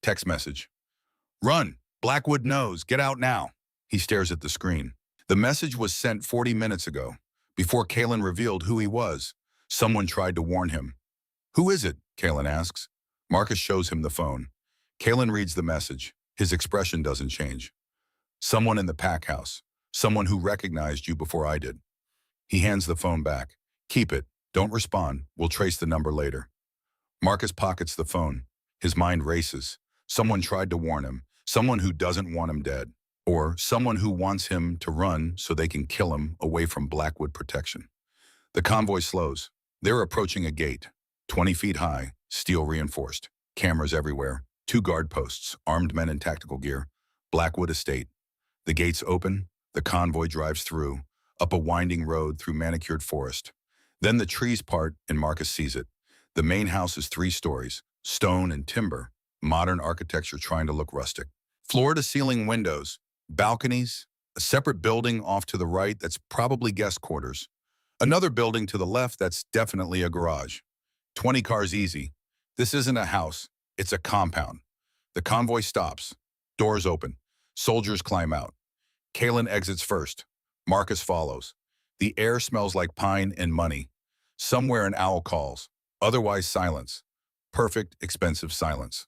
Text message. Run! Blackwood knows. Get out now. He stares at the screen. The message was sent 40 minutes ago, before Kalen revealed who he was. Someone tried to warn him. Who is it? Kalen asks. Marcus shows him the phone. Kalen reads the message. His expression doesn't change. Someone in the pack house. Someone who recognized you before I did. He hands the phone back. Keep it. Don't respond. We'll trace the number later. Marcus pockets the phone. His mind races. Someone tried to warn him. Someone who doesn't want him dead. Or someone who wants him to run so they can kill him away from Blackwood protection. The convoy slows. They're approaching a gate. 20 feet high, steel reinforced. Cameras everywhere. 2 guard posts, armed men in tactical gear. Blackwood Estate. The gates open. The convoy drives through, up a winding road through manicured forest. Then the trees part and Marcus sees it. The main house is 3 stories, stone and timber, modern architecture trying to look rustic. Floor-to-ceiling windows, balconies, a separate building off to the right that's probably guest quarters. Another building to the left that's definitely a garage. 20 cars easy. This isn't a house, it's a compound. The convoy stops. Doors open. Soldiers climb out. Kalen exits first. Marcus follows. The air smells like pine and money. Somewhere an owl calls. Otherwise silence. Perfect, expensive silence.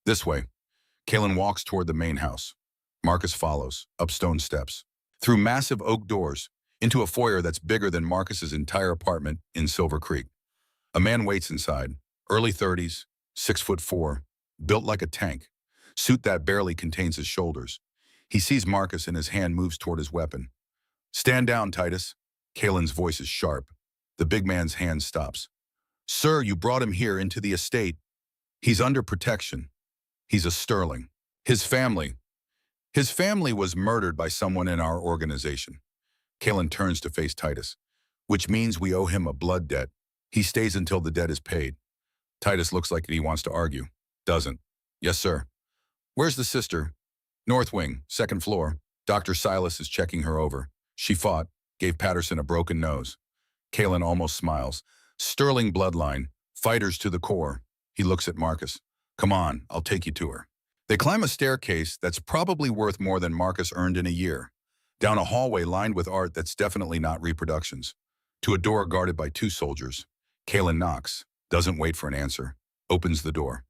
This way. Kalen walks toward the main house. Marcus follows, up stone steps, through massive oak doors, into a foyer that's bigger than Marcus's entire apartment in Silver Creek. A man waits inside, early 30s, 6'4", built like a tank, suit that barely contains his shoulders. He sees Marcus and his hand moves toward his weapon. Stand down, Titus. Kalen's voice is sharp. The big man's hand stops. Sir, you brought him here into the estate. He's under protection. He's a Sterling. His family was murdered by someone in our organization. Kalen turns to face Titus, which means we owe him a blood debt. He stays until the debt is paid. Titus looks like he wants to argue. Doesn't. Yes, sir. Where's the sister? North wing, 2nd floor. Dr. Silas is checking her over. She fought, gave Patterson a broken nose. Kalen almost smiles. Sterling bloodline, fighters to the core. He looks at Marcus. Come on, I'll take you to her. They climb a staircase that's probably worth more than Marcus earned in a year. Down a hallway lined with art that's definitely not reproductions. To a door guarded by 2 soldiers. Kalen knocks, doesn't wait for an answer, opens the door.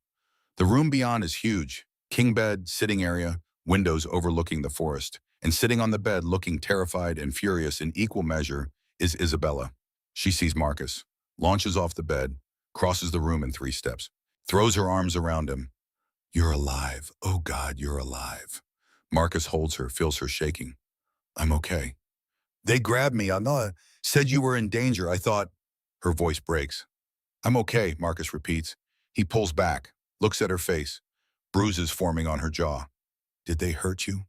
The room beyond is huge. King bed, sitting area, windows overlooking the forest. And sitting on the bed looking terrified and furious in equal measure is Isabella. She sees Marcus, launches off the bed, crosses the room in 3 steps, throws her arms around him. You're alive. Oh God, you're alive. Marcus holds her, feels her shaking. I'm okay. They grabbed me. Said you were in danger. I thought. Her voice breaks. I'm okay, Marcus repeats. He pulls back, looks at her face, bruises forming on her jaw. Did they hurt you?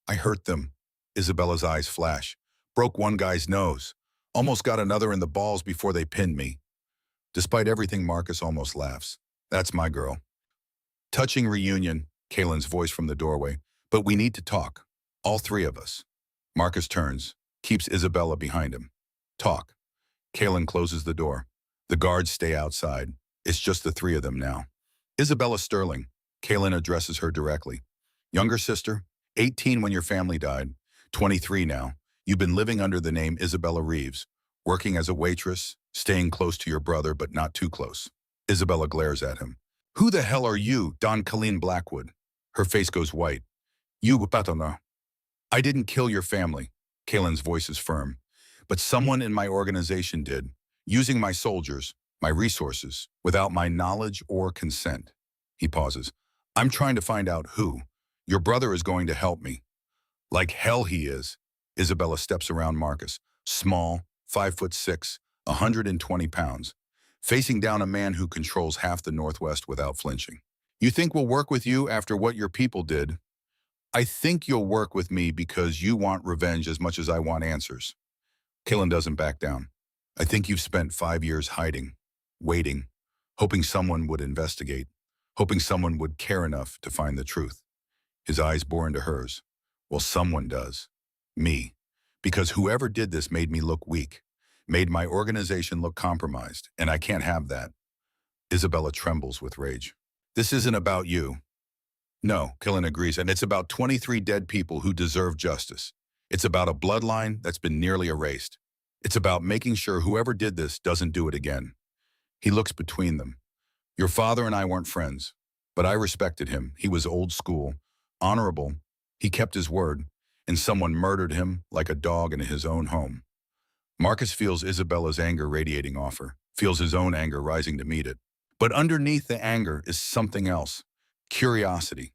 I hurt them. Isabella's eyes flash. Broke one guy's nose. Almost got another in the balls before they pinned me. Despite everything, Marcus almost laughs. That's my girl. Touching reunion, Kalen's voice from the doorway. But we need to talk. All three of us. Marcus turns, keeps Isabella behind him. Talk. Kalen closes the door. The guards stay outside. It's just the three of them now. Isabella Sterling. Kalen addresses her directly. Younger sister, 18 when your family died, 23 now. You've been living under the name Isabella Reeves, working as a waitress, staying close to your brother but not too close. Isabella glares at him. Who the hell are you, Don Colleen Blackwood? Her face goes white. You patona. I didn't kill your family. Kalen's voice is firm. But someone in my organization did, using my soldiers, my resources, without my knowledge or consent. He pauses. I'm trying to find out who. Your brother is going to help me. Like hell he is. Isabella steps around Marcus, small, 5'6", 120 pounds, facing down a man who controls half the Northwest without flinching. You think we'll work with you after what your people did? I think you'll work with me because you want revenge as much as I want answers. Kalen doesn't back down. I think you've spent 5 years hiding, waiting, hoping someone would investigate, hoping someone would care enough to find the truth. His eyes bore into hers. Well, someone does. Me. Because whoever did this made me look weak, made my organization look compromised, and I can't have that. Isabella trembles with rage. This isn't about you. No, Kalen agrees, and it's about 23 dead people who deserve justice. It's about a bloodline that's been nearly erased. It's about making sure whoever did this doesn't do it again. He looks between them. Your father and I weren't friends, but I respected him. He was old school, honorable. He kept his word, and someone murdered him like a dog in his own home. Marcus feels Isabella's anger radiating off her, feels his own anger rising to meet it. But underneath the anger is something else. Curiosity.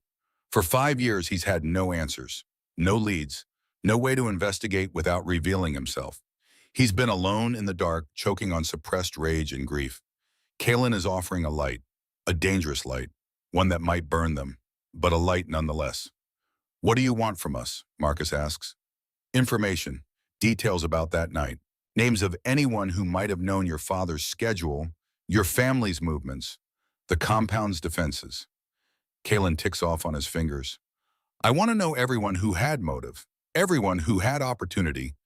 For 5 years, he's had no answers, no leads, no way to investigate without revealing himself. He's been alone in the dark, choking on suppressed rage and grief. Kalen is offering a light, a dangerous light, one that might burn them, but a light nonetheless. What do you want from us? Marcus asks. Information, details about that night, names of anyone who might have known your father's schedule, your family's movements, the compound's defenses. Kalen ticks off on his fingers. I want to know everyone who had motive, everyone who had opportunity,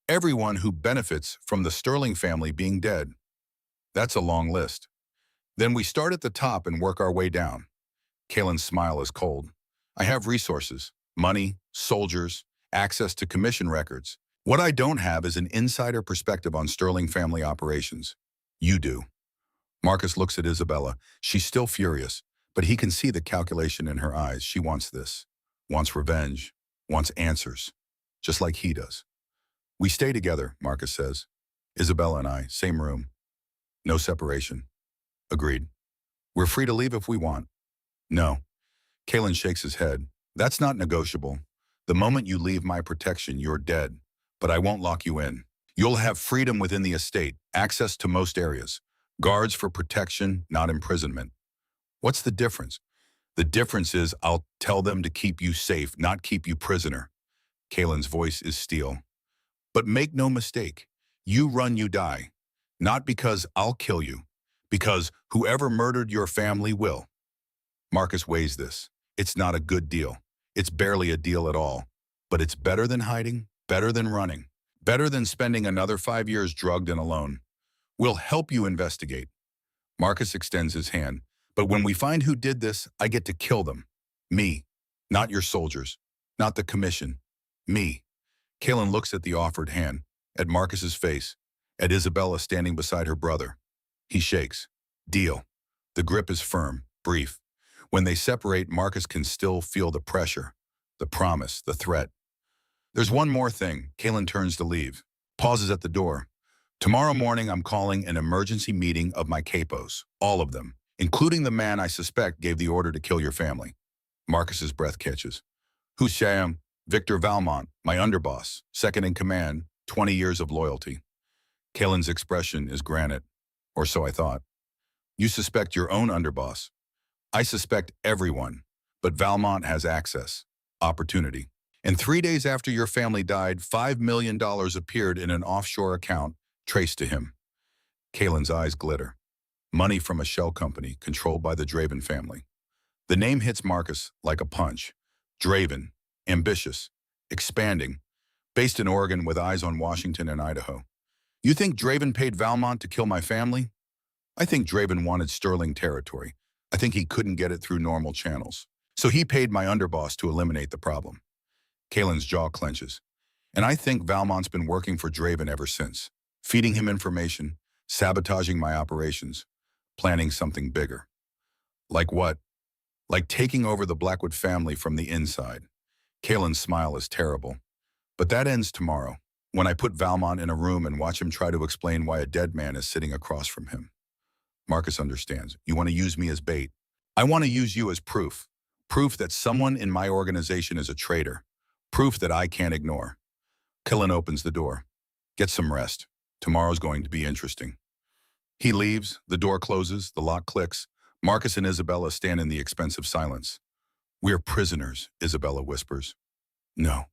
everyone who benefits from the Sterling family being dead. That's a long list. Then we start at the top and work our way down. Kalen's smile is cold. I have resources, money, soldiers, access to commission records. What I don't have is an insider perspective on Sterling family operations. You do. Marcus looks at Isabella. She's still furious, but he can see the calculation in her eyes. She wants this, wants revenge, wants answers, just like he does. We stay together, Marcus says. Isabella and I, same room. No separation. Agreed. We're free to leave if we want. No. Kalen shakes his head. That's not negotiable. The moment you leave my protection, you're dead. But I won't lock you in. You'll have freedom within the estate, access to most areas. Guards for protection, not imprisonment. What's the difference? The difference is I'll tell them to keep you safe, not keep you prisoner. Kalen's voice is steel. But make no mistake, you run, you die. Not because I'll kill you, because whoever murdered your family will. Marcus weighs this. It's not a good deal. It's barely a deal at all. But it's better than hiding, better than running, better than spending another 5 years drugged and alone. We'll help you investigate. Marcus extends his hand. But when we find who did this, I get to kill them. Me. Not your soldiers. Not the commission. Me. Kalen looks at the offered hand, at Marcus's face, at Isabella standing beside her brother. He shakes. Deal. The grip is firm, brief. When they separate, Marcus can still feel the pressure, the promise, the threat. There's one more thing. Kalen turns to leave, pauses at the door. Tomorrow morning, I'm calling an emergency meeting of my capos, all of them, including the man I suspect gave the order to kill your family. Marcus's breath catches. Who's Sham? Victor Valmont, my underboss, second in command, 20 years of loyalty. Kalen's expression is granite, or so I thought. You suspect your own underboss. I suspect everyone, but Valmont has access, opportunity. And 3 days after your family died, $5 million appeared in an offshore account traced to him. Kalen's eyes glitter. Money from a shell company controlled by the Draven family. The name hits Marcus like a punch. Draven, ambitious, expanding, based in Oregon with eyes on Washington and Idaho. You think Draven paid Valmont to kill my family? I think Draven wanted Sterling territory. I think he couldn't get it through normal channels. So he paid my underboss to eliminate the problem. Kalen's jaw clenches. And I think Valmont's been working for Draven ever since, feeding him information, sabotaging my operations, planning something bigger. Like what? Like taking over the Blackwood family from the inside. Kalen's smile is terrible. But that ends tomorrow, when I put Valmont in a room and watch him try to explain why a dead man is sitting across from him. Marcus understands. You want to use me as bait. I want to use you as proof. Proof that someone in my organization is a traitor. Proof that I can't ignore. Kalen opens the door. Get some rest. Tomorrow's going to be interesting. He leaves, the door closes, the lock clicks. Marcus and Isabella stand in the expensive silence. We're prisoners, Isabella whispers. No.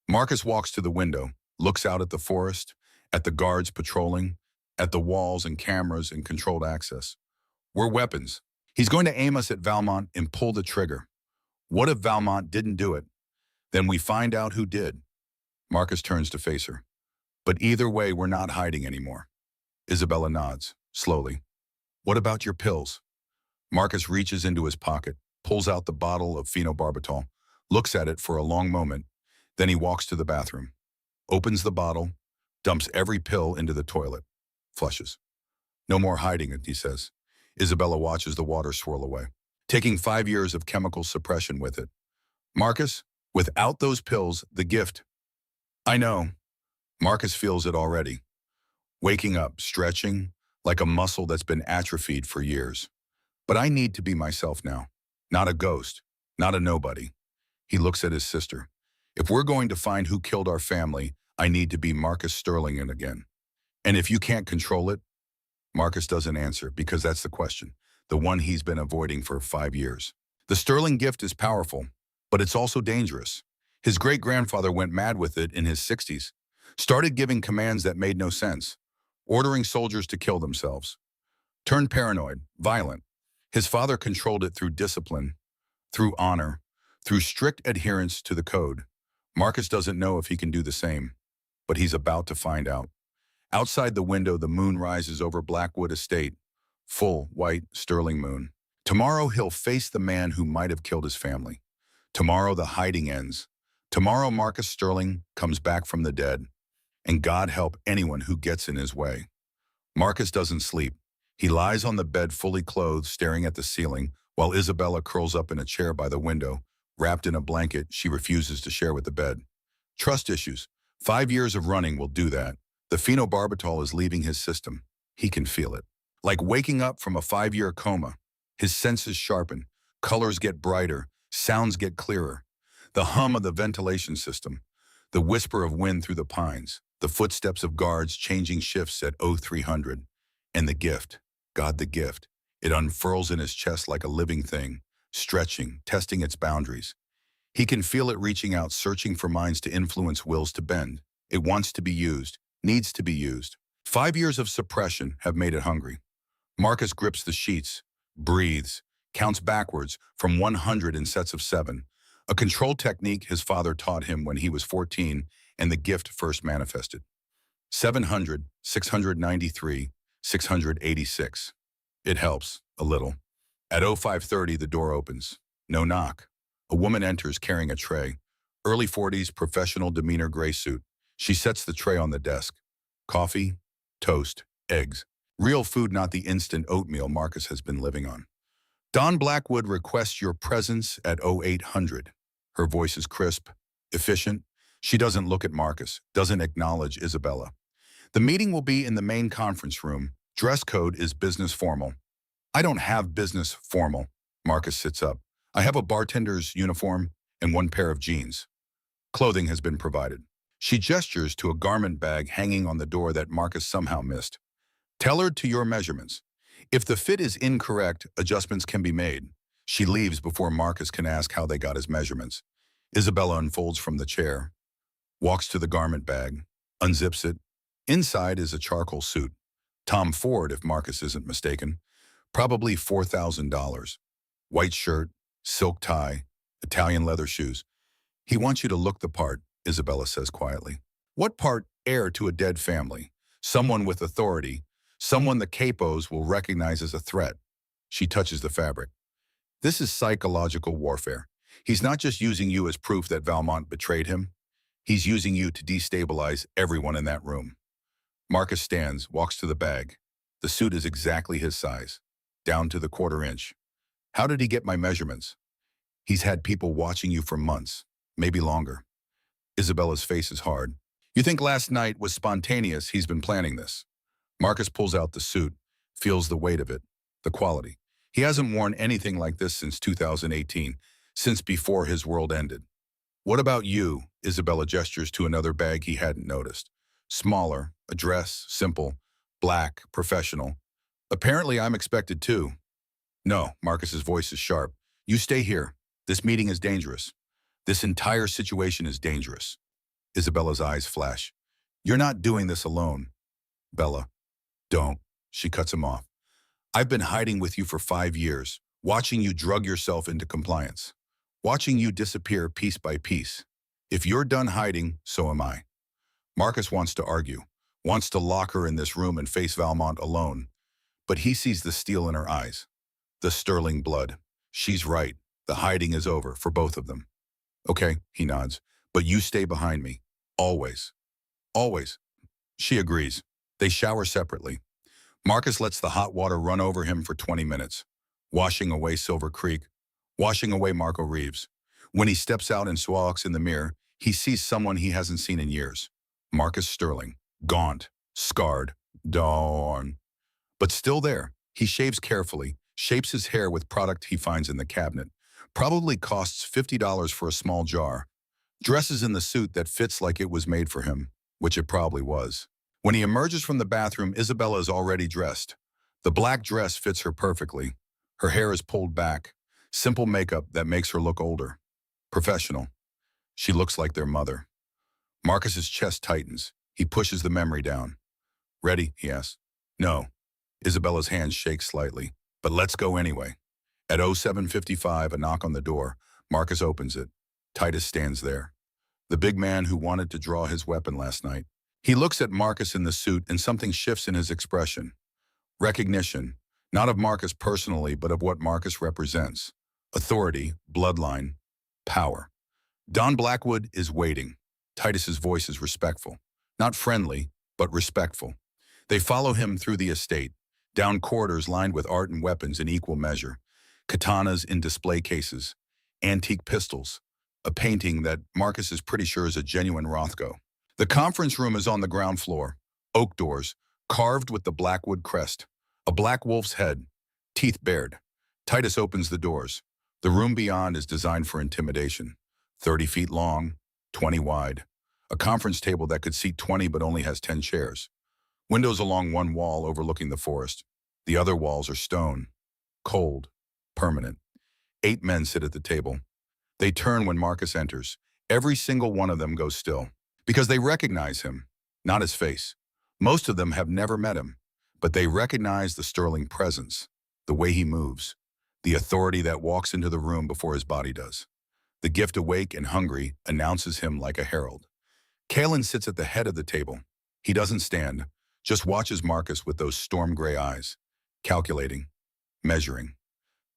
Marcus walks to the window, looks out at the forest, at the guards patrolling, at the walls and cameras and controlled access. We're weapons. He's going to aim us at Valmont and pull the trigger. What if Valmont didn't do it? Then we find out who did. Marcus turns to face her. But either way, we're not hiding anymore. Isabella nods, slowly. What about your pills? Marcus reaches into his pocket, pulls out the bottle of phenobarbital, looks at it for a long moment, then he walks to the bathroom, opens the bottle, dumps every pill into the toilet, flushes. No more hiding it, he says. Isabella watches the water swirl away, taking 5 years of chemical suppression with it. Marcus, without those pills, the gift. I know. Marcus feels it already. Waking up, stretching, like a muscle that's been atrophied for years. But I need to be myself now. Not a ghost, not a nobody. He looks at his sister. If we're going to find who killed our family, I need to be Marcus Sterling again. And if you can't control it, Marcus doesn't answer because that's the question, the one he's been avoiding for 5 years. The Sterling gift is powerful, but it's also dangerous. His great-grandfather went mad with it in his 60s, started giving commands that made no sense, ordering soldiers to kill themselves. Turned paranoid, violent. His father controlled it through discipline, through honor, through strict adherence to the code. Marcus doesn't know if he can do the same, but he's about to find out. Outside the window, the moon rises over Blackwood Estate, full, white, sterling moon. Tomorrow he'll face the man who might have killed his family. Tomorrow the hiding ends. Tomorrow Marcus Sterling comes back from the dead, and God help anyone who gets in his way. Marcus doesn't sleep. He lies on the bed fully clothed, staring at the ceiling, while Isabella curls up in a chair by the window, wrapped in a blanket she refuses to share with the bed. Trust issues. 5 years of running will do that. The phenobarbital is leaving his system. He can feel it. Like waking up from a 5-year coma. His senses sharpen. Colors get brighter. Sounds get clearer. The hum of the ventilation system. The whisper of wind through the pines. The footsteps of guards changing shifts at 0300. And the gift. God, the gift. It unfurls in his chest like a living thing, stretching, testing its boundaries. He can feel it reaching out, searching for minds to influence wills to bend. It wants to be used, needs to be used. 5 years of suppression have made it hungry. Marcus grips the sheets, breathes, counts backwards from 100 in sets of 7, a control technique his father taught him when he was 14 and the gift first manifested. 700, 693, 686. It helps, a little. At 0530, the door opens. No knock. A woman enters carrying a tray. Early 40s, professional demeanor gray suit. She sets the tray on the desk. Coffee, toast, eggs. Real food, not the instant oatmeal Marcus has been living on. Dawn Blackwood requests your presence at 0800. Her voice is crisp, efficient. She doesn't look at Marcus, doesn't acknowledge Isabella. The meeting will be in the main conference room. Dress code is business formal. I don't have business formal. Marcus sits up. I have a bartender's uniform and 1 pair of jeans. Clothing has been provided. She gestures to a garment bag hanging on the door that Marcus somehow missed. Tailored to your measurements. If the fit is incorrect, adjustments can be made. She leaves before Marcus can ask how they got his measurements. Isabella unfolds from the chair, walks to the garment bag, unzips it. Inside is a charcoal suit. Tom Ford, if Marcus isn't mistaken. Probably $4,000. White shirt, silk tie, Italian leather shoes. He wants you to look the part, Isabella says quietly. What part? Heir to a dead family. Someone with authority. Someone the capos will recognize as a threat. She touches the fabric. This is psychological warfare. He's not just using you as proof that Valmont betrayed him. He's using you to destabilize everyone in that room. Marcus stands, walks to the bag. The suit is exactly his size, down to the quarter inch. How did he get my measurements? He's had people watching you for months, maybe longer. Isabella's face is hard. You think last night was spontaneous? He's been planning this. Marcus pulls out the suit, feels the weight of it, the quality. He hasn't worn anything like this since 2018, since before his world ended. What about you? Isabella gestures to another bag he hadn't noticed. Smaller, a dress, simple, black, professional. Apparently I'm expected too. No, Marcus's voice is sharp. You stay here. This meeting is dangerous. This entire situation is dangerous. Isabella's eyes flash. You're not doing this alone. Bella, don't. She cuts him off. I've been hiding with you for 5 years, watching you drug yourself into compliance, watching you disappear piece by piece. If you're done hiding, so am I. Marcus wants to argue, wants to lock her in this room and face Valmont alone, but he sees the steel in her eyes, the sterling blood. She's right. The hiding is over for both of them. Okay, he nods, but you stay behind me. Always. Always. She agrees. They shower separately. Marcus lets the hot water run over him for 20 minutes, washing away Silver Creek, washing away Marco Reeves. When he steps out and walks in the mirror, he sees someone he hasn't seen in years. Marcus Sterling, gaunt, scarred, darn. But still there. He shaves carefully, shapes his hair with product he finds in the cabinet. Probably costs $50 for a small jar. Dresses in the suit that fits like it was made for him, which it probably was. When he emerges from the bathroom, Isabella is already dressed. The black dress fits her perfectly. Her hair is pulled back. Simple makeup that makes her look older. Professional. She looks like their mother. Marcus's chest tightens. He pushes the memory down. Ready? He asks. No. Isabella's hands shake slightly. But let's go anyway. At 07:55, a knock on the door. Marcus opens it. Titus stands there. The big man who wanted to draw his weapon last night. He looks at Marcus in the suit and something shifts in his expression. Recognition, not of Marcus personally, but of what Marcus represents. Authority, bloodline, power. Don Blackwood is waiting. Titus's voice is respectful. Not friendly, but respectful. They follow him through the estate, down corridors lined with art and weapons in equal measure. Katanas in display cases, antique pistols, a painting that Marcus is pretty sure is a genuine Rothko. The conference room is on the ground floor. Oak doors, carved with the Blackwood crest. A black wolf's head, teeth bared. Titus opens the doors. The room beyond is designed for intimidation. 30 feet long, 20 wide. A conference table that could seat 20 but only has 10 chairs. Windows along one wall overlooking the forest. The other walls are stone, cold, permanent. 8 men sit at the table. They turn when Marcus enters. Every single one of them goes still. Because they recognize him, not his face. Most of them have never met him, but they recognize the sterling presence, the way he moves, the authority that walks into the room before his body does. The gift awake and hungry announces him like a herald. Kalen sits at the head of the table. He doesn't stand, just watches Marcus with those storm gray eyes, calculating, measuring.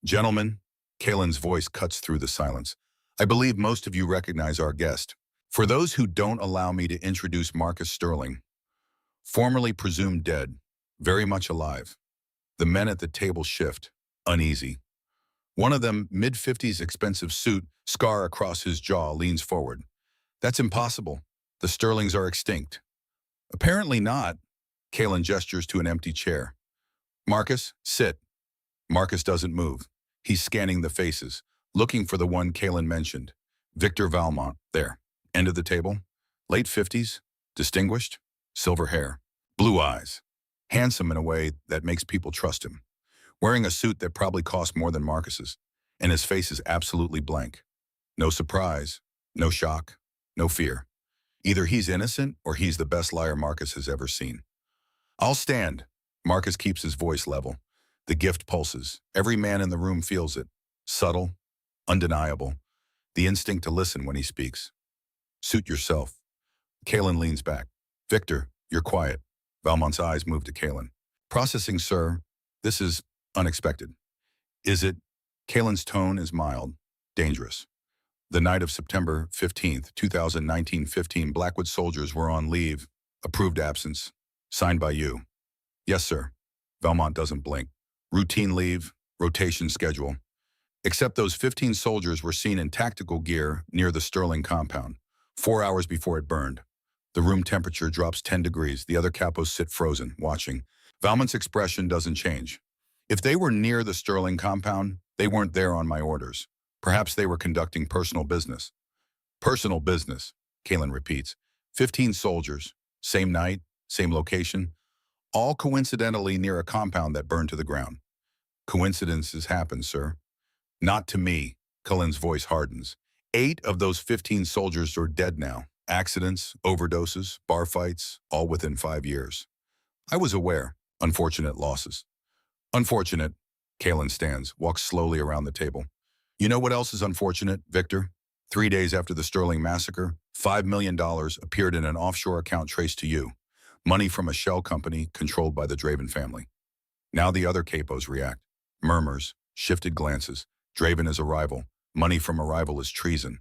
Gentlemen, Kalen's voice cuts through the silence. I believe most of you recognize our guest. For those who don't, allow me to introduce Marcus Sterling, formerly presumed dead, very much alive. The men at the table shift, uneasy. One of them, mid-50s, expensive suit, scar across his jaw, leans forward. That's impossible. The Sterlings are extinct. Apparently not. Kalen gestures to an empty chair. Marcus, sit. Marcus doesn't move. He's scanning the faces, looking for the one Kalen mentioned. Victor Valmont, there. End of the table. Late 50s, distinguished, silver hair, blue eyes, handsome in a way that makes people trust him. Wearing a suit that probably cost more than Marcus's, and his face is absolutely blank. No surprise. No shock, no fear. Either he's innocent or he's the best liar Marcus has ever seen. I'll stand. Marcus keeps his voice level. The gift pulses. Every man in the room feels it. Subtle, undeniable. The instinct to listen when he speaks. Suit yourself. Kalen leans back. Victor, you're quiet. Valmont's eyes move to Kalen. Processing, sir. This is unexpected. Is it? Kalen's tone is mild, dangerous. The night of September 15th, 2019, 15 Blackwood soldiers were on leave. Approved absence. Signed by you. Yes, sir. Valmont doesn't blink. Routine leave, rotation schedule. Except those 15 soldiers were seen in tactical gear near the Sterling compound, 4 hours before it burned. The room temperature drops 10 degrees. The other capos sit frozen, watching. Valmont's expression doesn't change. If they were near the Sterling compound, they weren't there on my orders. Perhaps they were conducting personal business. Personal business, Kalen repeats. 15 soldiers, same night, same location, all coincidentally near a compound that burned to the ground. Coincidences happen, sir. Not to me, Kalen's voice hardens. 8 of those 15 soldiers are dead now. Accidents, overdoses, bar fights, all within 5 years. I was aware. Unfortunate losses. Unfortunate. Kalen stands, walks slowly around the table. You know what else is unfortunate, Victor? 3 days after the Sterling massacre, $5 million appeared in an offshore account traced to you. Money from a shell company controlled by the Draven family. Now the other capos react. Murmurs, shifted glances. Draven is a rival. Money from a rival is treason.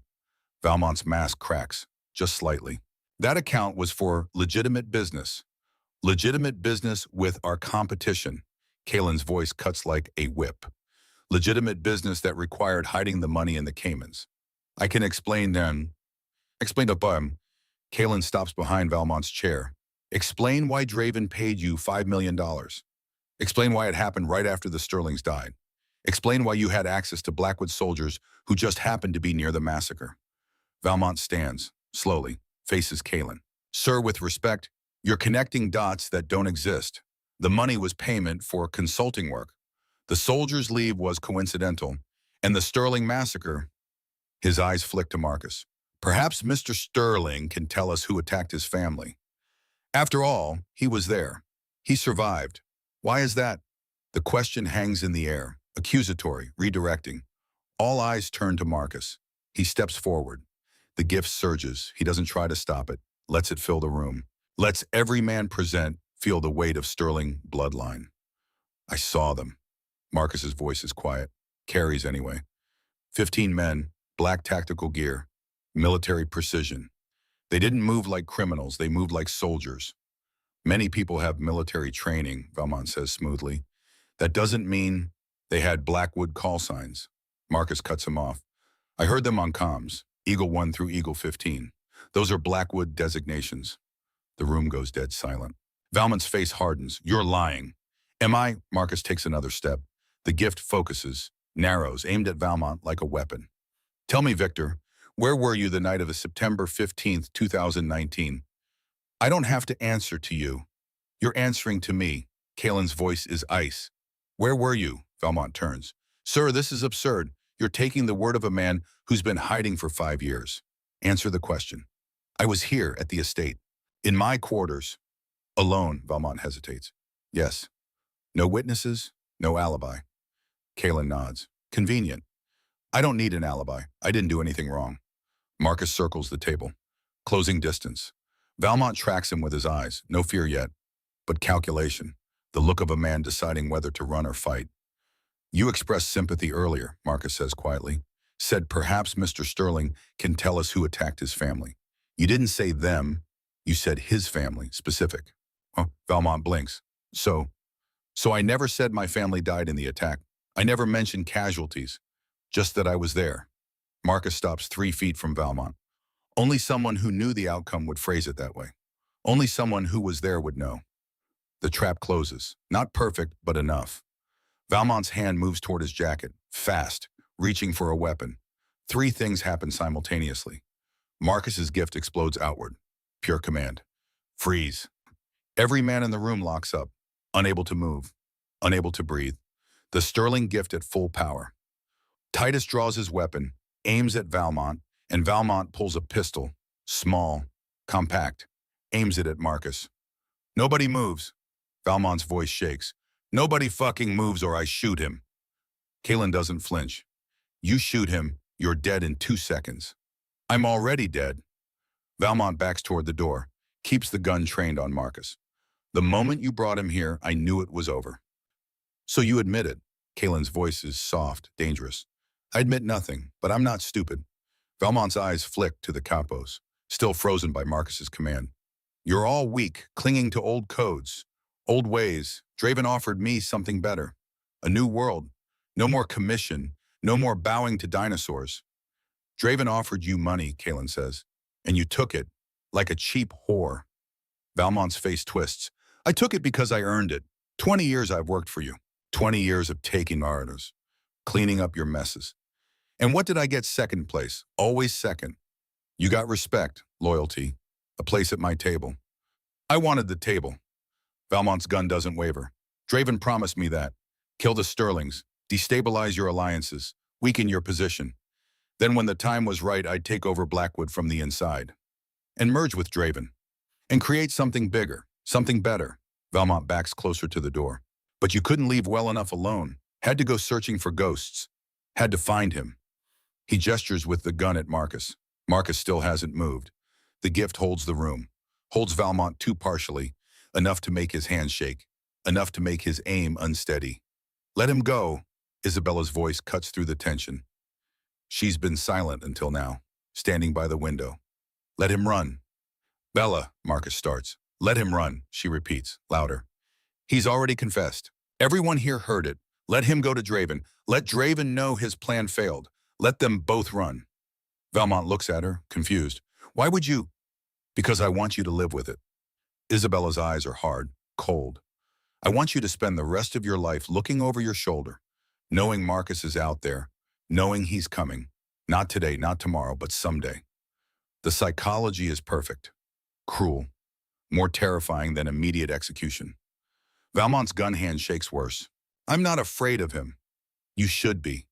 Valmont's mask cracks, just slightly. That account was for legitimate business. Legitimate business with our competition. Kalen's voice cuts like a whip. Legitimate business that required hiding the money in the Caymans. I can explain then. Explain up. Kalen stops behind Valmont's chair. Explain why Draven paid you $5 million. Explain why it happened right after the Sterlings died. Explain why you had access to Blackwood soldiers who just happened to be near the massacre. Valmont stands, slowly, faces Kalen. Sir, with respect, you're connecting dots that don't exist. The money was payment for consulting work. The soldiers' leave was coincidental, and the Sterling massacre. His eyes flick to Marcus. Perhaps Mr. Sterling can tell us who attacked his family. After all, he was there. He survived. Why is that? The question hangs in the air, accusatory, redirecting. All eyes turn to Marcus. He steps forward. The gift surges. He doesn't try to stop it, lets it fill the room. Lets every man present feel the weight of Sterling bloodline. I saw them. Marcus's voice is quiet. Carries anyway. 15 men, black tactical gear, military precision. They didn't move like criminals, they moved like soldiers. Many people have military training, Valmont says smoothly. That doesn't mean they had Blackwood call signs. Marcus cuts him off. I heard them on comms, Eagle 1 through Eagle 15. Those are Blackwood designations. The room goes dead silent. Valmont's face hardens. You're lying. Am I? Marcus takes another step. The gift focuses, narrows, aimed at Valmont like a weapon. Tell me, Victor, where were you the night of the September 15th, 2019? I don't have to answer to you. You're answering to me. Kalen's voice is ice. Where were you? Valmont turns. Sir, this is absurd. You're taking the word of a man who's been hiding for 5 years. Answer the question. I was here at the estate. In my quarters. Alone, Valmont hesitates. Yes. No witnesses, no alibi. Kalen nods. Convenient. I don't need an alibi. I didn't do anything wrong. Marcus circles the table. Closing distance. Valmont tracks him with his eyes. No fear yet, but calculation. The look of a man deciding whether to run or fight. You expressed sympathy earlier, Marcus says quietly. Said perhaps Mr. Sterling can tell us who attacked his family. You didn't say them. You said his family, specific. Oh, Valmont blinks. So I never said my family died in the attack. I never mentioned casualties. Just that I was there. Marcus stops 3 feet from Valmont. Only someone who knew the outcome would phrase it that way. Only someone who was there would know. The trap closes. Not perfect, but enough. Valmont's hand moves toward his jacket, fast, reaching for a weapon. 3 things happen simultaneously. Marcus's gift explodes outward. Pure command. Freeze. Every man in the room locks up, unable to move, unable to breathe. The Sterling gift at full power. Titus draws his weapon, aims at Valmont, and Valmont pulls a pistol, small, compact, aims it at Marcus. Nobody moves. Valmont's voice shakes. Nobody fucking moves or I shoot him. Kalen doesn't flinch. You shoot him, you're dead in 2 seconds. I'm already dead. Valmont backs toward the door, keeps the gun trained on Marcus. The moment you brought him here, I knew it was over. So you admit it. Kalen's voice is soft, dangerous. I admit nothing, but I'm not stupid. Valmont's eyes flick to the capos, still frozen by Marcus's command. You're all weak, clinging to old codes, old ways. Draven offered me something better. A new world. No more commission. No more bowing to dinosaurs. Draven offered you money, Kalen says, and you took it, like a cheap whore. Valmont's face twists. I took it because I earned it. 20 years I've worked for you. 20 years of taking orders, cleaning up your messes. And what did I get second place? Always second. You got respect, loyalty, a place at my table. I wanted the table. Valmont's gun doesn't waver. Draven promised me that. Kill the Sterlings, destabilize your alliances, weaken your position. Then when the time was right, I'd take over Blackwood from the inside and merge with Draven and create something bigger, something better. Valmont backs closer to the door. But you couldn't leave well enough alone. Had to go searching for ghosts. Had to find him. He gestures with the gun at Marcus. Marcus still hasn't moved. The gift holds the room, holds Valmont too partially, enough to make his hands shake, enough to make his aim unsteady. Let him go. Isabella's voice cuts through the tension. She's been silent until now, standing by the window. Let him run. Bella, Marcus starts. Let him run, she repeats, louder. He's already confessed. Everyone here heard it. Let him go to Draven. Let Draven know his plan failed. Let them both run. Valmont looks at her, confused. Why would you? Because I want you to live with it. Isabella's eyes are hard, cold. I want you to spend the rest of your life looking over your shoulder, knowing Marcus is out there, knowing he's coming. Not today, not tomorrow, but someday. The psychology is perfect. Cruel. More terrifying than immediate execution. Valmont's gun hand shakes worse. I'm not afraid of him. You should be.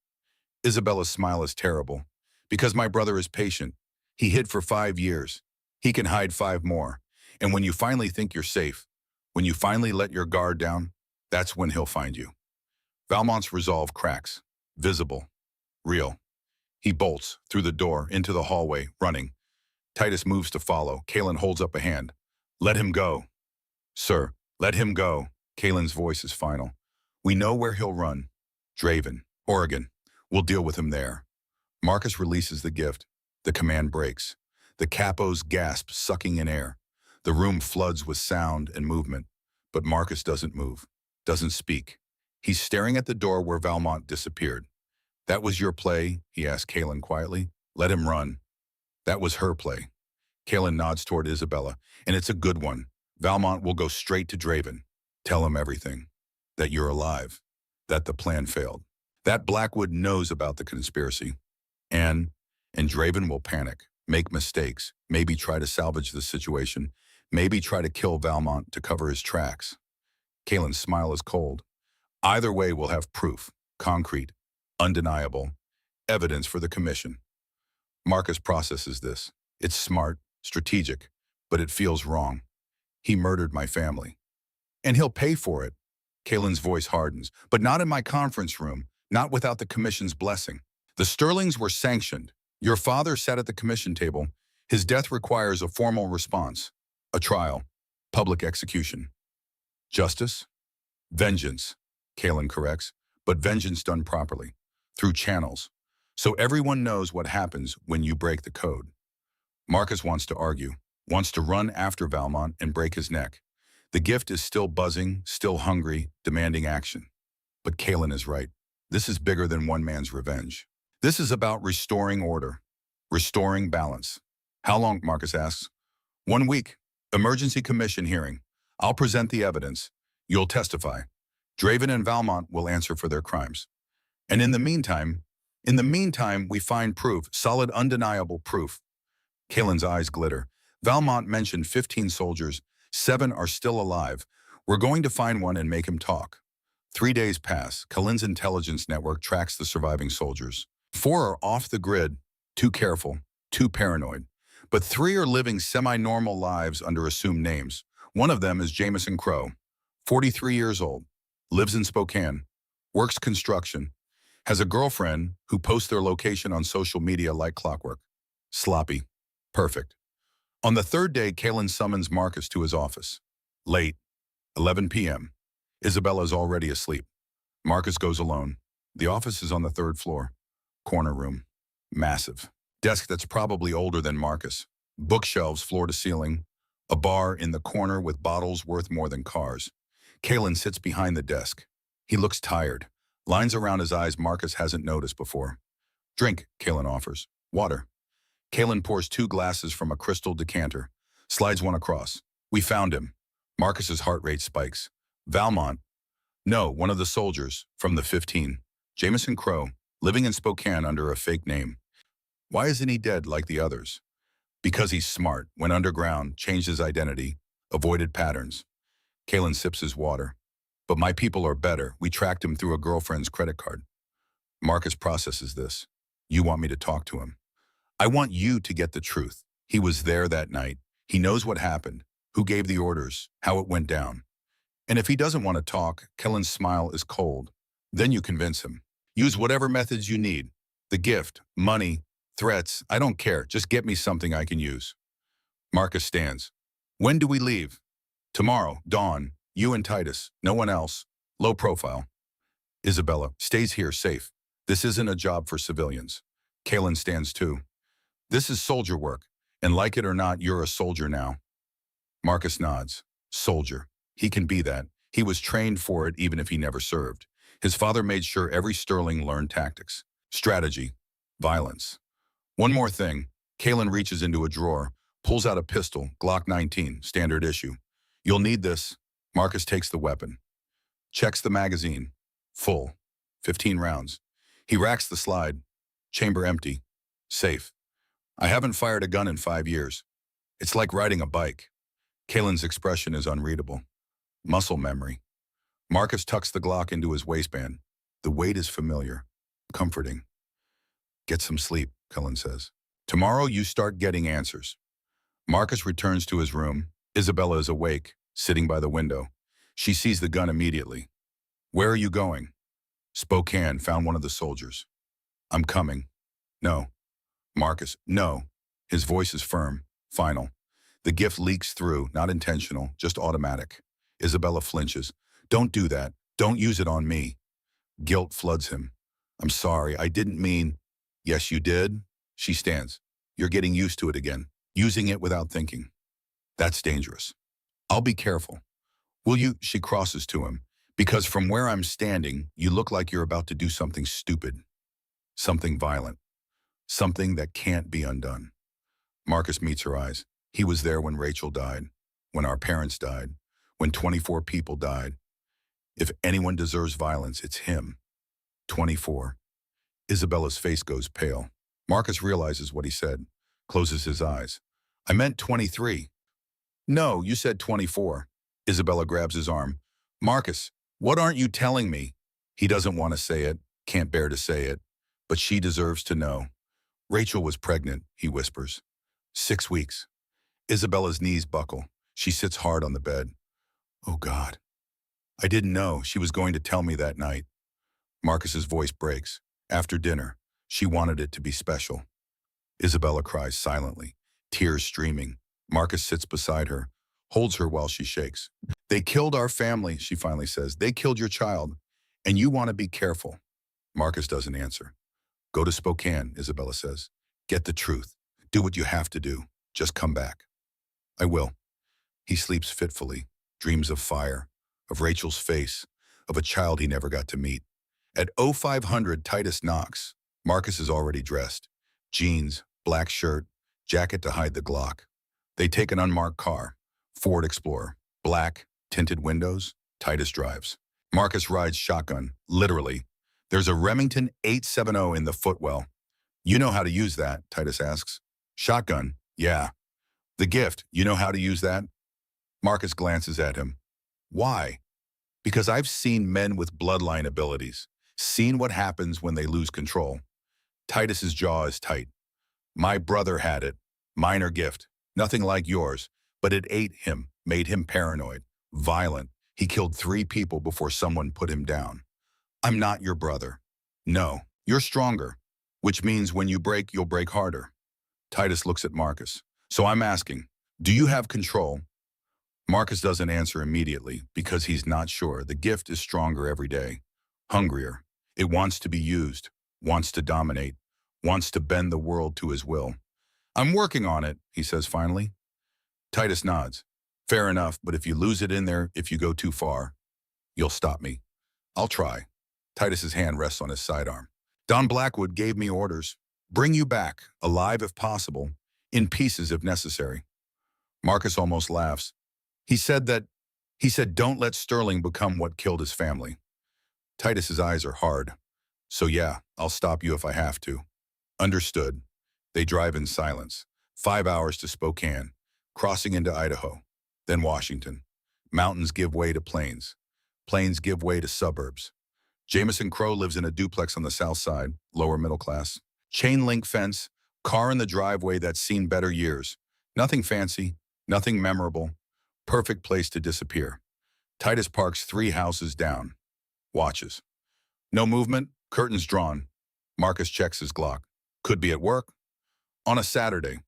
Isabella's smile is terrible. Because my brother is patient. He hid for 5 years. He can hide 5 more. And when you finally think you're safe, when you finally let your guard down, that's when he'll find you. Valmont's resolve cracks. Visible. Real. He bolts through the door into the hallway, running. Titus moves to follow. Kalen holds up a hand. Let him go. Sir, let him go. Kalen's voice is final. We know where he'll run. Draven, Oregon. We'll deal with him there. Marcus releases the gift. The command breaks. The capos gasp, sucking in air. The room floods with sound and movement. But Marcus doesn't move, doesn't speak. He's staring at the door where Valmont disappeared. That was your play? He asked Kalen quietly. Let him run. That was her play. Kalen nods toward Isabella, and it's a good one. Valmont will go straight to Draven. Tell him everything. That you're alive. That the plan failed. That Blackwood knows about the conspiracy. And Draven will panic, make mistakes, maybe try to salvage the situation, maybe try to kill Valmont to cover his tracks. Kalen's smile is cold. Either way, we'll have proof, concrete, undeniable, evidence for the commission. Marcus processes this. It's smart, strategic, but it feels wrong. He murdered my family. And he'll pay for it. Kalen's voice hardens, but not in my conference room, not without the commission's blessing. The Sterlings were sanctioned. Your father sat at the commission table. His death requires a formal response, a trial, public execution. Justice? Vengeance, Kalen corrects, but vengeance done properly, through channels, so everyone knows what happens when you break the code. Marcus wants to argue, wants to run after Valmont and break his neck. The gift is still buzzing, still hungry, demanding action. But Kalen is right. This is bigger than one man's revenge. This is about restoring order, restoring balance. How long, Marcus asks. 1 week. Emergency commission hearing. I'll present the evidence. You'll testify. Draven and Valmont will answer for their crimes. And in the meantime, we find proof, solid, undeniable proof. Kalen's eyes glitter. Valmont mentioned 15 soldiers. 7 are still alive. We're going to find one and make him talk. 3 days pass. Kalen's intelligence network tracks the surviving soldiers. 4 are off the grid, too careful. Two paranoid. But three are living semi-normal lives under assumed names. One of them is Jamison Crow, 43 years old, lives in Spokane, works construction, has a girlfriend who posts their location on social media like clockwork. Sloppy. Perfect. On the third day, Kalen summons Marcus to his office. Late, 11 p.m. Isabella's already asleep. Marcus goes alone. The office is on the third floor. Corner room. Massive. Desk that's probably older than Marcus. Bookshelves floor to ceiling. A bar in the corner with bottles worth more than cars. Kalen sits behind the desk. He looks tired. Lines around his eyes Marcus hasn't noticed before. Drink, Kalen offers. Water. Kalen pours 2 glasses from a crystal decanter. Slides one across. We found him. Marcus's heart rate spikes. Valmont. No, one of the soldiers, from the 15. Jamison Crow, living in Spokane under a fake name. Why isn't he dead like the others? Because he's smart, went underground, changed his identity, avoided patterns. Kalen sips his water. But my people are better. We tracked him through a girlfriend's credit card. Marcus processes this. You want me to talk to him? I want you to get the truth. He was there that night. He knows what happened, who gave the orders, how it went down. And if he doesn't want to talk, Kellen's smile is cold. Then you convince him. Use whatever methods you need. The gift, money, threats, I don't care. Just get me something I can use. Marcus stands. When do we leave? Tomorrow, dawn. You and Titus, no one else. Low profile. Isabella stays here safe. This isn't a job for civilians. Kalen stands too. This is soldier work, and like it or not, you're a soldier now. Marcus nods. Soldier. He can be that. He was trained for it even if he never served. His father made sure every Sterling learned tactics, strategy, violence. One more thing. Kalen reaches into a drawer, pulls out a pistol, Glock 19, standard issue. You'll need this. Marcus takes the weapon. Checks the magazine. Full. 15 rounds. He racks the slide. Chamber empty. Safe. I haven't fired a gun in 5 years. It's like riding a bike. Kalen's expression is unreadable. Muscle memory. Marcus tucks the Glock into his waistband. The weight is familiar. Comforting. Get some sleep, Kalen says. Tomorrow you start getting answers. Marcus returns to his room. Isabella is awake, sitting by the window. She sees the gun immediately. Where are you going? Spokane, found one of the soldiers. I'm coming. No. Marcus, no. His voice is firm, final. The gift leaks through, not intentional, just automatic. Isabella flinches. Don't do that. Don't use it on me. Guilt floods him. I'm sorry, I didn't mean. Yes, you did. She stands. You're getting used to it again, using it without thinking. That's dangerous. I'll be careful. Will you? She crosses to him. Because from where I'm standing, you look like you're about to do something stupid. Something violent. Something that can't be undone. Marcus meets her eyes. He was there when Rachel died, when our parents died, when 24 people died. If anyone deserves violence, it's him. 24. Isabella's face goes pale. Marcus realizes what he said, closes his eyes. I meant 23. No, you said 24. Isabella grabs his arm. Marcus, what aren't you telling me? He doesn't want to say it, can't bear to say it, but she deserves to know. Rachel was pregnant, he whispers. 6 weeks. Isabella's knees buckle. She sits hard on the bed. Oh, God. I didn't know she was going to tell me that night. Marcus's voice breaks. After dinner, she wanted it to be special. Isabella cries silently, tears streaming. Marcus sits beside her, holds her while she shakes. They killed our family, she finally says. They killed your child, and you want to be careful. Marcus doesn't answer. Go to Spokane, Isabella says. Get the truth. Do what you have to do. Just come back. I will. He sleeps fitfully, dreams of fire, of Rachel's face, of a child he never got to meet. At 0500, Titus knocks. Marcus is already dressed. Jeans, black shirt, jacket to hide the Glock. They take an unmarked car, Ford Explorer, black, tinted windows. Titus drives. Marcus rides shotgun, literally. There's a Remington 870 in the footwell. You know how to use that, Titus asks. Shotgun, yeah. The gift, you know how to use that? Marcus glances at him. Why? Because I've seen men with bloodline abilities, seen what happens when they lose control. Titus's jaw is tight. My brother had it. Minor gift. Nothing like yours. But it ate him, made him paranoid, violent. He killed 3 people before someone put him down. I'm not your brother. No, you're stronger. Which means when you break, you'll break harder. Titus looks at Marcus. So I'm asking, do you have control? Marcus doesn't answer immediately because he's not sure. The gift is stronger every day. Hungrier. It wants to be used, wants to dominate, wants to bend the world to his will. I'm working on it, he says finally. Titus nods. Fair enough, but if you lose it in there, if you go too far, you'll stop me. I'll try. Titus's hand rests on his sidearm. Don Blackwood gave me orders. Bring you back, alive if possible, in pieces if necessary. Marcus almost laughs. He said, don't let Sterling become what killed his family. Titus's eyes are hard. So yeah, I'll stop you if I have to. Understood. They drive in silence. 5 hours to Spokane, crossing into Idaho, then Washington. Mountains give way to plains. Plains give way to suburbs. Jameson Crow lives in a duplex on the south side, lower middle class. Chain link fence, car in the driveway that's seen better years. Nothing fancy, nothing memorable. Perfect place to disappear. Titus parks 3 houses down. Watches. No movement, curtains drawn. Marcus checks his Glock. Could be at work. On a Saturday.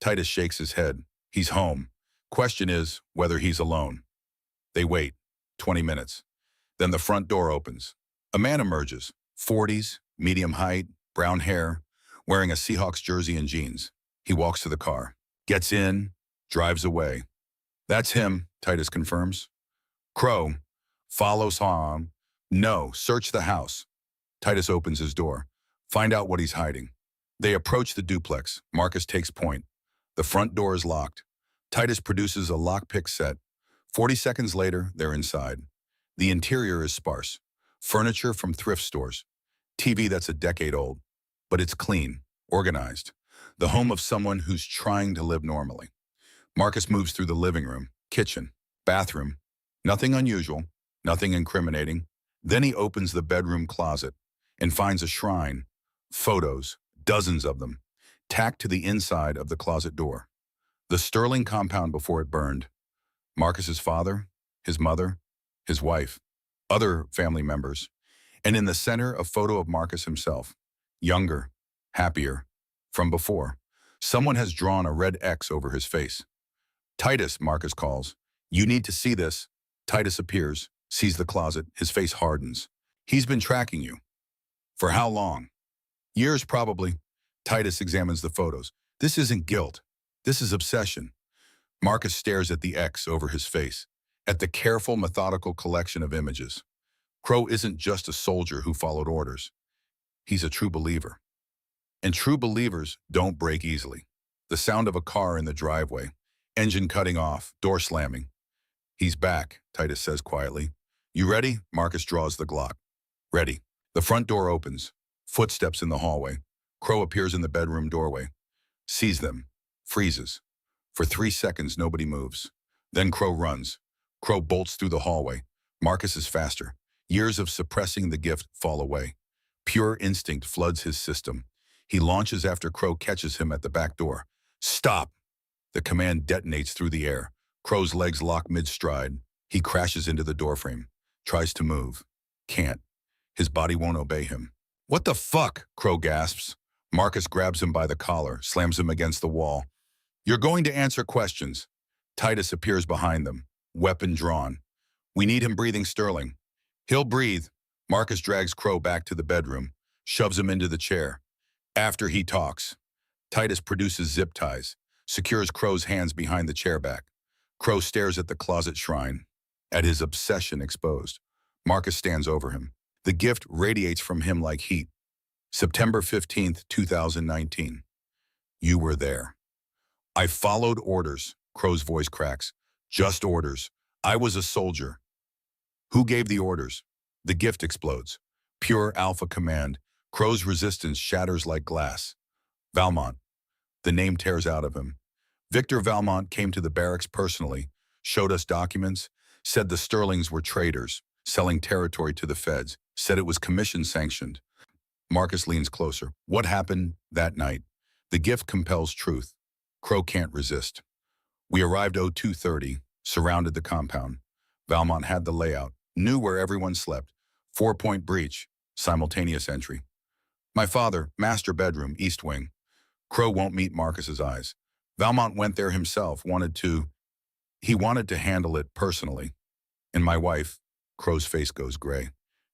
Titus shakes his head. He's home. Question is whether he's alone. They wait. 20 minutes. Then the front door opens. A man emerges. 40s, medium height, brown hair, wearing a Seahawks jersey and jeans. He walks to the car. Gets in, drives away. That's him, Titus confirms. Crow follows home. No, search the house. Titus opens his door. Find out what he's hiding. They approach the duplex. Marcus takes point. The front door is locked. Titus produces a lockpick set. 40 seconds later, they're inside. The interior is sparse. Furniture from thrift stores. TV that's a decade old. But it's clean, organized. The home of someone who's trying to live normally. Marcus moves through the living room, kitchen, bathroom. Nothing unusual, nothing incriminating. Then he opens the bedroom closet and finds a shrine. Photos, dozens of them, tacked to the inside of the closet door. The Sterling compound before it burned. Marcus's father, his mother, his wife, other family members, and in the center a photo of Marcus himself, younger, happier, from before. Someone has drawn a red X over his face. Titus, Marcus calls. You need to see this. Titus appears, sees the closet, his face hardens. He's been tracking you. For how long? Years, probably. Titus examines the photos. This isn't guilt. This is obsession. Marcus stares at the X over his face, at the careful, methodical collection of images. Crow isn't just a soldier who followed orders. He's a true believer. And true believers don't break easily. The sound of a car in the driveway, engine cutting off, door slamming. He's back, Titus says quietly. You ready? Marcus draws the Glock. Ready. The front door opens. Footsteps in the hallway. Crow appears in the bedroom doorway. Sees them. Freezes. For 3 seconds, nobody moves. Then Crow runs. Crow bolts through the hallway. Marcus is faster. Years of suppressing the gift fall away. Pure instinct floods his system. He launches after Crow catches him at the back door. Stop! The command detonates through the air. Crow's legs lock mid-stride. He crashes into the doorframe. Tries to move. Can't. His body won't obey him. What the fuck? Crow gasps. Marcus grabs him by the collar, slams him against the wall. You're going to answer questions. Titus appears behind them, weapon drawn. We need him breathing Sterling. He'll breathe. Marcus drags Crow back to the bedroom, shoves him into the chair. After he talks, Titus produces zip ties, secures Crow's hands behind the chair back. Crow stares at the closet shrine, at his obsession exposed. Marcus stands over him. The gift radiates from him like heat. September 15th, 2019. You were there. I followed orders, Crow's voice cracks. Just orders. I was a soldier. Who gave the orders? The gift explodes. Pure alpha command. Crow's resistance shatters like glass. Valmont. The name tears out of him. Victor Valmont came to the barracks personally, showed us documents, said the Sterlings were traitors, selling territory to the feds, said it was commission sanctioned. Marcus leans closer. What happened that night? The gift compels truth. Crow can't resist. We arrived 02:30, surrounded the compound. Valmont had the layout, knew where everyone slept. 4-point breach, simultaneous entry. My father, master bedroom, east wing. Crow won't meet Marcus's eyes. Valmont went there himself, he wanted to handle it personally. And my wife, Crow's face goes gray.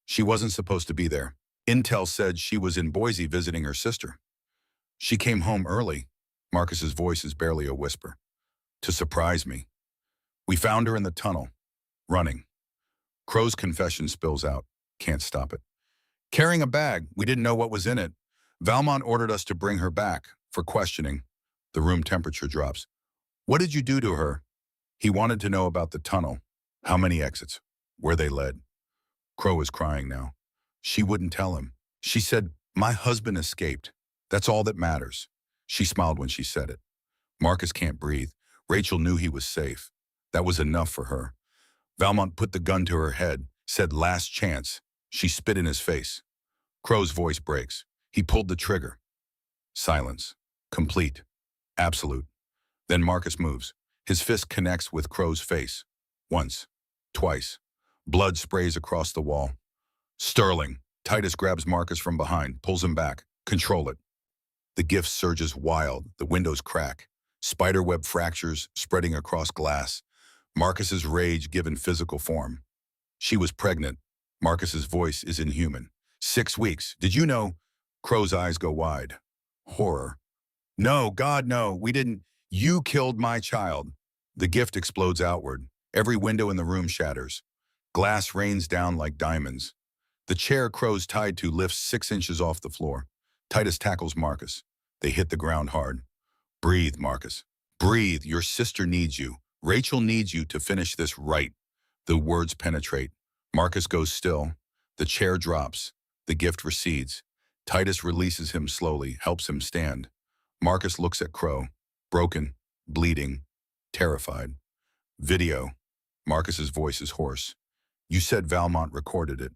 She wasn't supposed to be there. Intel said she was in Boise visiting her sister. She came home early. Marcus's voice is barely a whisper. To surprise me. We found her in the tunnel, running. Crow's confession spills out. Can't stop it. Carrying a bag, we didn't know what was in it. Valmont ordered us to bring her back for questioning. The room temperature drops. What did you do to her? He wanted to know about the tunnel. How many exits? Where they led? Crow is crying now. She wouldn't tell him. She said, my husband escaped. That's all that matters. She smiled when she said it. Marcus can't breathe. Rachel knew he was safe. That was enough for her. Valmont put the gun to her head, said last chance. She spit in his face. Crow's voice breaks. He pulled the trigger. Silence. Complete. Absolute. Then Marcus moves. His fist connects with Crow's face. Once. Twice. Blood sprays across the wall. Sterling. Titus grabs Marcus from behind, pulls him back. Control it. The gift surges wild. The windows crack. Spiderweb fractures spreading across glass. Marcus's rage given physical form. She was pregnant. Marcus's voice is inhuman. 6 weeks. Did you know? Crow's eyes go wide. Horror. No, God, no, we didn't. You killed my child. The gift explodes outward. Every window in the room shatters. Glass rains down like diamonds. The chair Crow's tied to lifts 6 inches off the floor. Titus tackles Marcus. They hit the ground hard. Breathe, Marcus. Breathe. Your sister needs you. Rachel needs you to finish this right. The words penetrate. Marcus goes still. The chair drops. The gift recedes. Titus releases him slowly, helps him stand. Marcus looks at Crow. Broken, bleeding, terrified. Video. Marcus's voice is hoarse. You said Valmont recorded it.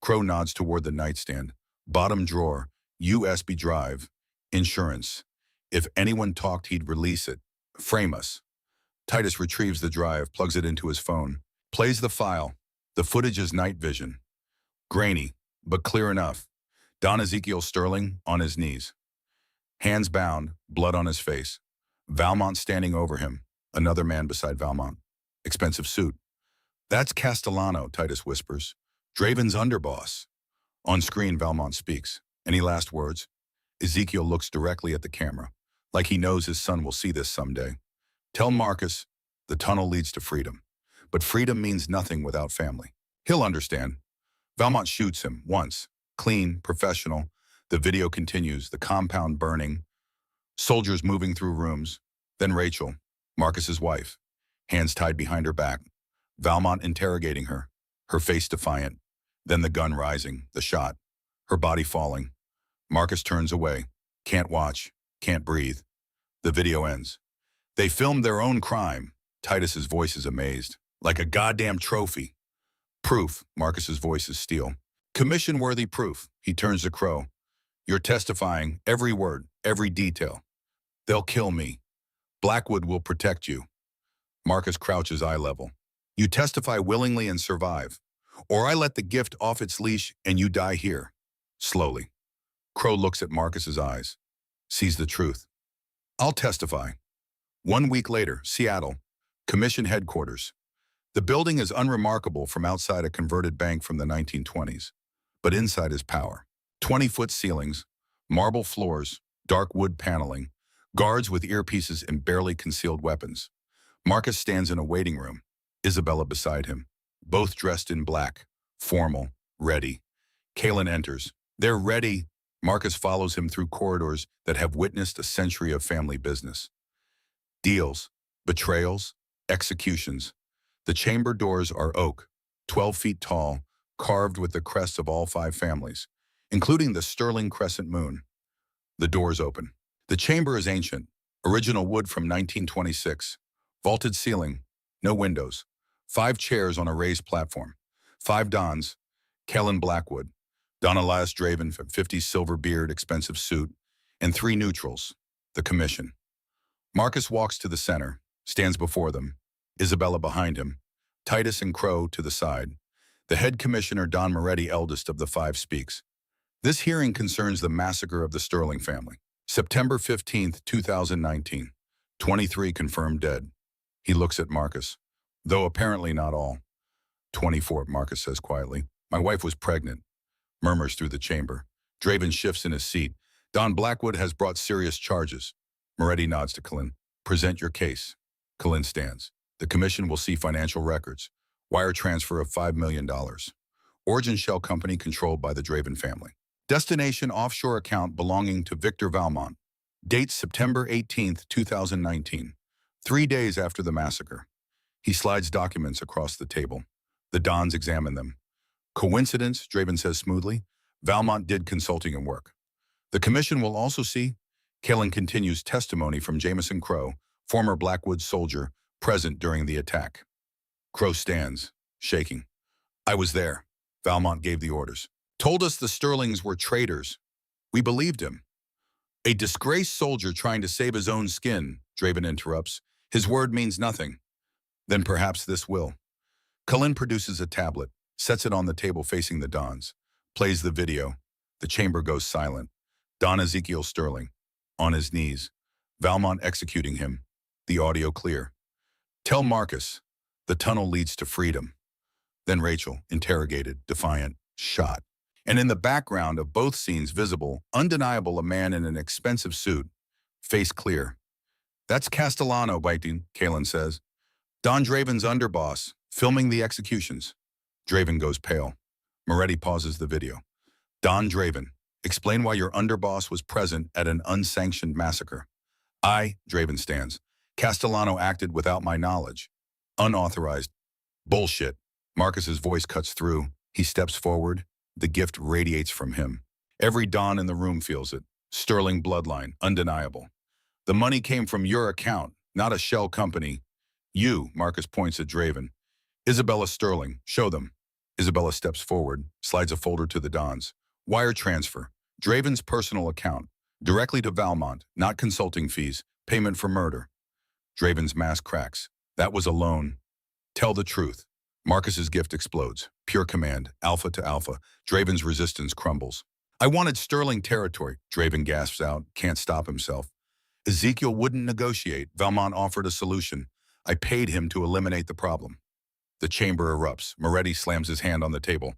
Crow nods toward the nightstand. Bottom drawer. USB drive. Insurance. If anyone talked, he'd release it. Frame us. Titus retrieves the drive, plugs it into his phone. Plays the file. The footage is night vision. Grainy, but clear enough. Don Ezekiel Sterling on his knees. Hands bound, blood on his face. Valmont standing over him. Another man beside Valmont. Expensive suit. That's Castellano, Titus whispers. Draven's underboss. On screen, Valmont speaks. Any last words? Ezekiel looks directly at the camera, like he knows his son will see this someday. Tell Marcus, the tunnel leads to freedom. But freedom means nothing without family. He'll understand. Valmont shoots him once. Clean, professional. The video continues, the compound burning. Soldiers moving through rooms. Then Rachel, Marcus's wife. Hands tied behind her back. Valmont interrogating her. Her face defiant. Then the gun rising, the shot. Her body falling. Marcus turns away. Can't watch. Can't breathe. The video ends. They filmed their own crime. Titus's voice is amazed. Like a goddamn trophy. Proof. Marcus's voice is steel. Commission-worthy proof. He turns to Crow. You're testifying, every word, every detail. They'll kill me. Blackwood will protect you. Marcus crouches eye level. You testify willingly and survive. Or I let the gift off its leash and you die here. Slowly. Crow looks at Marcus's eyes. Sees the truth. I'll testify. 1 week later, Seattle. Commission headquarters. The building is unremarkable from outside a converted bank from the 1920s. But inside is power. 20-foot ceilings, marble floors, dark wood paneling, guards with earpieces and barely concealed weapons. Marcus stands in a waiting room. Isabella beside him. Both dressed in black. Formal. Ready. Kalen enters. They're ready. Marcus follows him through corridors that have witnessed a century of family business. Deals. Betrayals. Executions. The chamber doors are oak, 12 feet tall, carved with the crests of all 5 families, including the Sterling crescent moon. The doors open. The chamber is ancient, original wood from 1926. Vaulted ceiling, no windows. 5 chairs on a raised platform. 5 dons, Kellen Blackwood, Don Elias Draven, 50s silver beard, expensive suit, and 3 neutrals, The commission. Marcus walks to the center, stands before them, Isabella behind him, Titus and Crow to the side. The head commissioner, Don Moretti, eldest of the five, speaks. This hearing concerns the massacre of the Sterling family. September 15th, 2019. 23 confirmed dead. He looks at Marcus. Though apparently not all. 24, Marcus says quietly. My wife was pregnant. Murmurs through the chamber. Draven shifts in his seat. Don Blackwood has brought serious charges. Moretti nods to Kalin. Present your case. Kalin stands. The commission will see financial records. Wire transfer of $5 million. Origin shell company controlled by the Draven family. Destination offshore account belonging to Victor Valmont. Date September 18th, 2019. 3 days after the massacre. He slides documents across the table. The Dons examine them. Coincidence, Draven says smoothly. Valmont did consulting and work. The commission will also see. Kalin continues testimony from Jameson Crow, former Blackwood soldier, present during the attack. Crow stands, shaking. I was there. Valmont gave the orders. Told us the Sterlings were traitors. We believed him. A disgraced soldier trying to save his own skin, Draven interrupts. His word means nothing. Then perhaps this will. Kalin produces a tablet, sets it on the table facing the Dons, plays the video. The chamber goes silent. Don Ezekiel Sterling, on his knees. Valmont executing him. The audio clear. Tell Marcus, the tunnel leads to freedom. Then Rachel, interrogated, defiant, shot. And in the background of both scenes visible, undeniable, a man in an expensive suit, face clear. That's Castellano biting, Kalin says. Don Draven's underboss, filming the executions. Draven goes pale. Moretti pauses the video. Don Draven, explain why your underboss was present at an unsanctioned massacre. Draven stands. Castellano acted without my knowledge. Unauthorized. Bullshit. Marcus's voice cuts through. He steps forward. The gift radiates from him. Every Don in the room feels it. Sterling bloodline, undeniable. The money came from your account, not a shell company. You, Marcus points at Draven. Isabella Sterling, show them. Isabella steps forward, slides a folder to the Dons. Wire transfer. Draven's personal account. Directly to Valmont, not consulting fees. Payment for murder. Draven's mask cracks. That was a loan. Tell the truth. Marcus's gift explodes. Pure command, alpha to alpha. Draven's resistance crumbles. I wanted Sterling territory, Draven gasps out, can't stop himself. Ezekiel wouldn't negotiate. Valmont offered a solution. I paid him to eliminate the problem. The chamber erupts. Moretti slams his hand on the table.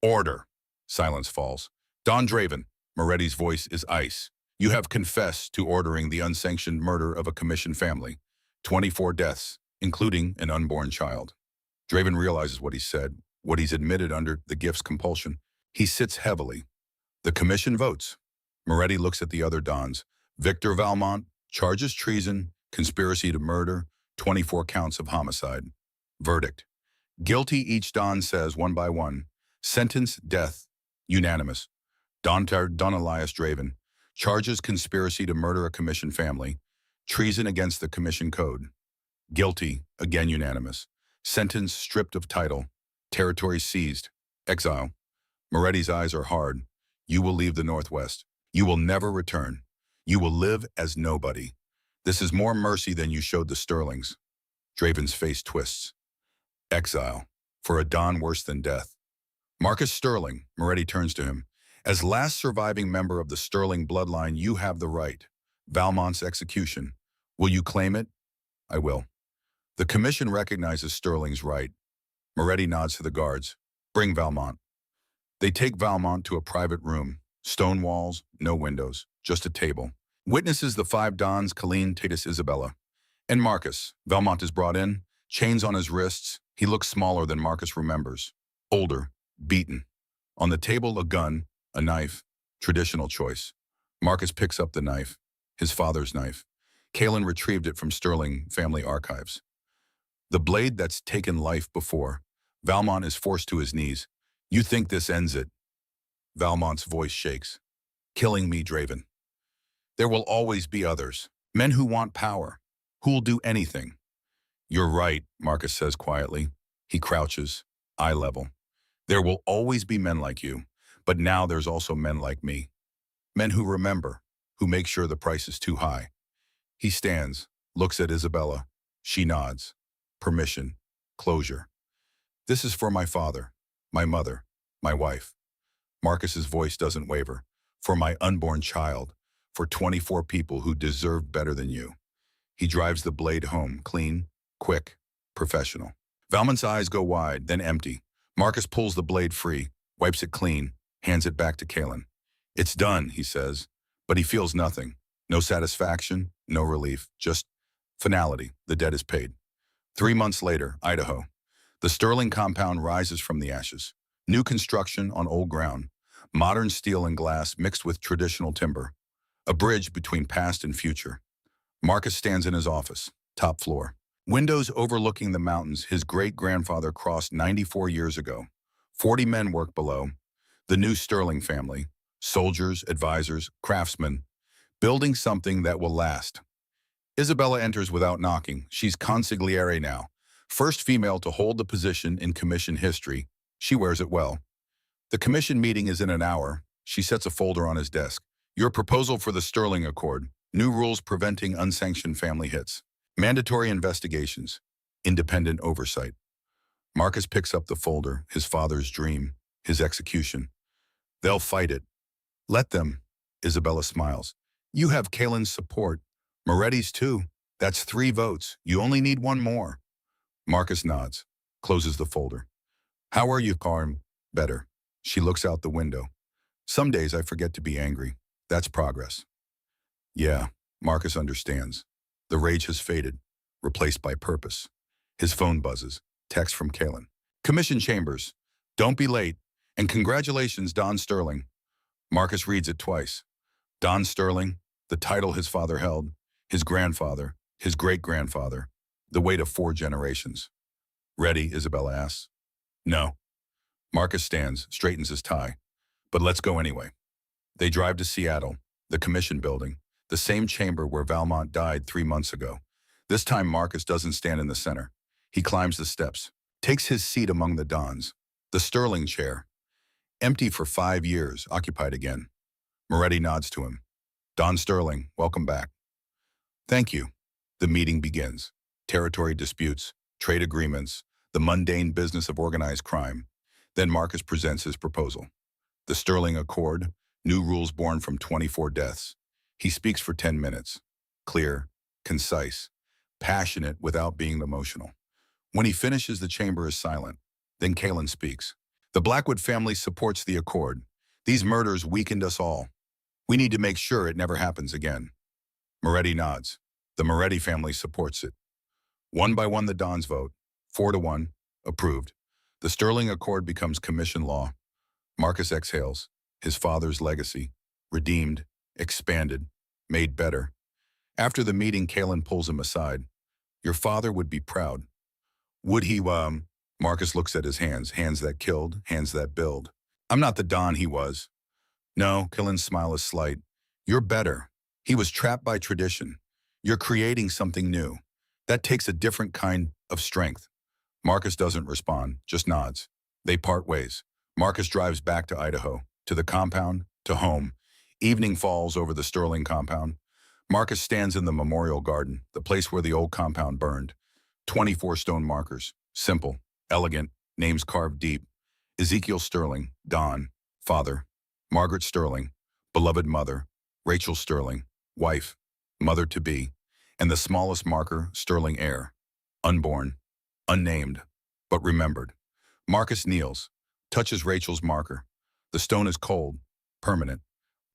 Order. Silence falls. Don Draven. Moretti's voice is ice. You have confessed to ordering the unsanctioned murder of a commission family. 24 deaths, including an unborn child. Draven realizes what he said, what he's admitted under the gift's compulsion. He sits heavily. The commission votes. Moretti looks at the other Dons. Victor Valmont charges treason, conspiracy to murder, 24 counts of homicide. Verdict. Guilty, each Don says one by one. Sentence, death. Unanimous. Don Elias Draven. Charges conspiracy to murder a commission family. Treason against the commission code. Guilty, again unanimous. Sentence stripped of title. Territory seized. Exile. Moretti's eyes are hard. You will leave the Northwest. You will never return. You will live as nobody. This is more mercy than you showed the Sterlings. Draven's face twists. Exile. For a Don worse than death. Marcus Sterling, Moretti turns to him. As last surviving member of the Sterling bloodline, you have the right. Valmont's execution. Will you claim it? I will. The commission recognizes Sterling's right. Moretti nods to the guards. Bring Valmont. They take Valmont to a private room. Stone walls, no windows, just a table. Witnesses the 5 Dons, Colleen, Titus, Isabella. And Marcus. Valmont is brought in, chains on his wrists. He looks smaller than Marcus remembers. Older, beaten. On the table, a gun, a knife, traditional choice. Marcus picks up the knife, his father's knife. Kalin retrieved it from Sterling family archives. The blade that's taken life before. Valmont is forced to his knees. You think this ends it? Valmont's voice shakes. Killing me, Draven. There will always be others. Men who want power. Who'll do anything. You're right, Marcus says quietly. He crouches, eye level. There will always be men like you, but now there's also men like me. Men who remember, who makes sure the price is too high. He stands, looks at Isabella. She nods. Permission. Closure. This is for my father, my mother, my wife. Marcus's voice doesn't waver. For my unborn child, for 24 people who deserve better than you. He drives the blade home, clean, quick, professional. Valmont's eyes go wide, then empty. Marcus pulls the blade free, wipes it clean, hands it back to Kalen. It's done, he says, but he feels nothing. No satisfaction, no relief, just finality. The debt is paid. 3 months later, Idaho. The Sterling compound rises from the ashes. New construction on old ground. Modern steel and glass mixed with traditional timber. A bridge between past and future. Marcus stands in his office, top floor. Windows overlooking the mountains his great-grandfather crossed 94 years ago. 40 men work below. The new Sterling family. Soldiers, advisors, craftsmen. Building something that will last. Isabella enters without knocking. She's consigliere now. First female to hold the position in commission history. She wears it well. The commission meeting is in an hour. She sets a folder on his desk. Your proposal for the Sterling Accord. New rules preventing unsanctioned family hits. Mandatory investigations. Independent oversight. Marcus picks up the folder, his father's dream, his execution. They'll fight it. Let them. Isabella smiles. You have Kalen's support. Moretti's too. That's 3 votes. You only need 1 more. Marcus nods, closes the folder. How are you, Carm? Better. She looks out the window. Some days I forget to be angry. That's progress. Yeah, Marcus understands. The rage has faded, replaced by purpose. His phone buzzes. Text from Kalen. Commission Chambers. Don't be late. And congratulations, Don Sterling. Marcus reads it twice. Don Sterling, the title his father held, his grandfather, his great-grandfather, the weight of 4 generations. Ready, Isabella asks. No. Marcus stands, straightens his tie. But let's go anyway. They drive to Seattle, the commission building, the same chamber where Valmont died 3 months ago. This time Marcus doesn't stand in the center. He climbs the steps, takes his seat among the Dons. The Sterling chair. Empty for 5 years, occupied again. Moretti nods to him. Don Sterling, welcome back. Thank you. The meeting begins. Territory disputes, trade agreements, the mundane business of organized crime. Then Marcus presents his proposal. The Sterling Accord, new rules born from 24 deaths. He speaks for 10 minutes. Clear, concise, passionate without being emotional. When he finishes, the chamber is silent. Then Kalen speaks. The Blackwood family supports the Accord. These murders weakened us all. We need to make sure it never happens again. Moretti nods. The Moretti family supports it. 1 by 1 the Dons vote. 4-1. Approved. The Sterling Accord becomes commission law. Marcus exhales. His father's legacy. Redeemed. Expanded. Made better. After the meeting, Kalen pulls him aside. Your father would be proud. Would he, Marcus looks at his hands. Hands that killed. Hands that build. I'm not the Don he was. No, Kalen's smile is slight. You're better. He was trapped by tradition. You're creating something new. That takes a different kind of strength. Marcus doesn't respond, just nods. They part ways. Marcus drives back to Idaho, to the compound, to home. Evening falls over the Sterling compound. Marcus stands in the memorial garden, the place where the old compound burned. 24 stone markers, simple, elegant, names carved deep. Ezekiel Sterling, Don, father. Margaret Sterling, beloved mother. Rachel Sterling, wife, mother-to-be. And the smallest marker, Sterling heir. Unborn, unnamed, but remembered. Marcus kneels, touches Rachel's marker. The stone is cold, permanent.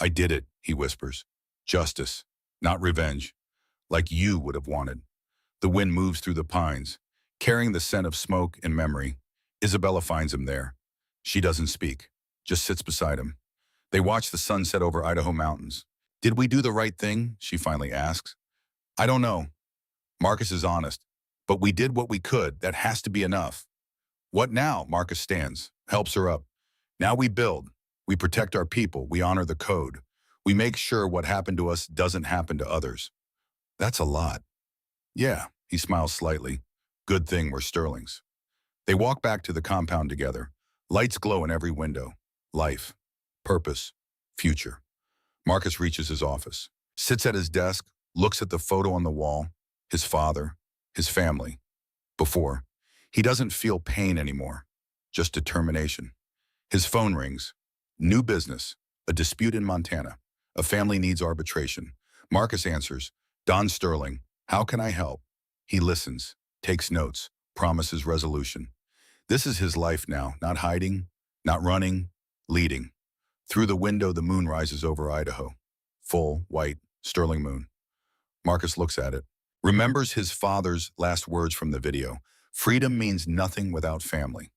I did it, he whispers. Justice, not revenge, like you would have wanted. The wind moves through the pines, carrying the scent of smoke and memory. Isabella finds him there. She doesn't speak, just sits beside him. They watch the sunset over Idaho mountains. Did we do the right thing? She finally asks. I don't know. Marcus is honest. But we did what we could. That has to be enough. What now? Marcus stands, helps her up. Now we build. We protect our people. We honor the code. We make sure what happened to us doesn't happen to others. That's a lot. Yeah, he smiles slightly. Good thing we're Sterlings. They walk back to the compound together. Lights glow in every window. Life, purpose, future. Marcus reaches his office. Sits at his desk, looks at the photo on the wall, his father, his family. Before, he doesn't feel pain anymore, just determination. His phone rings. New business, a dispute in Montana. A family needs arbitration. Marcus answers, Don Sterling, how can I help? He listens, takes notes, promises resolution. This is his life now, not hiding, not running, leading. Through the window, the moon rises over Idaho. Full, white, sterling moon. Marcus looks at it, remembers his father's last words from the video. Freedom means nothing without family.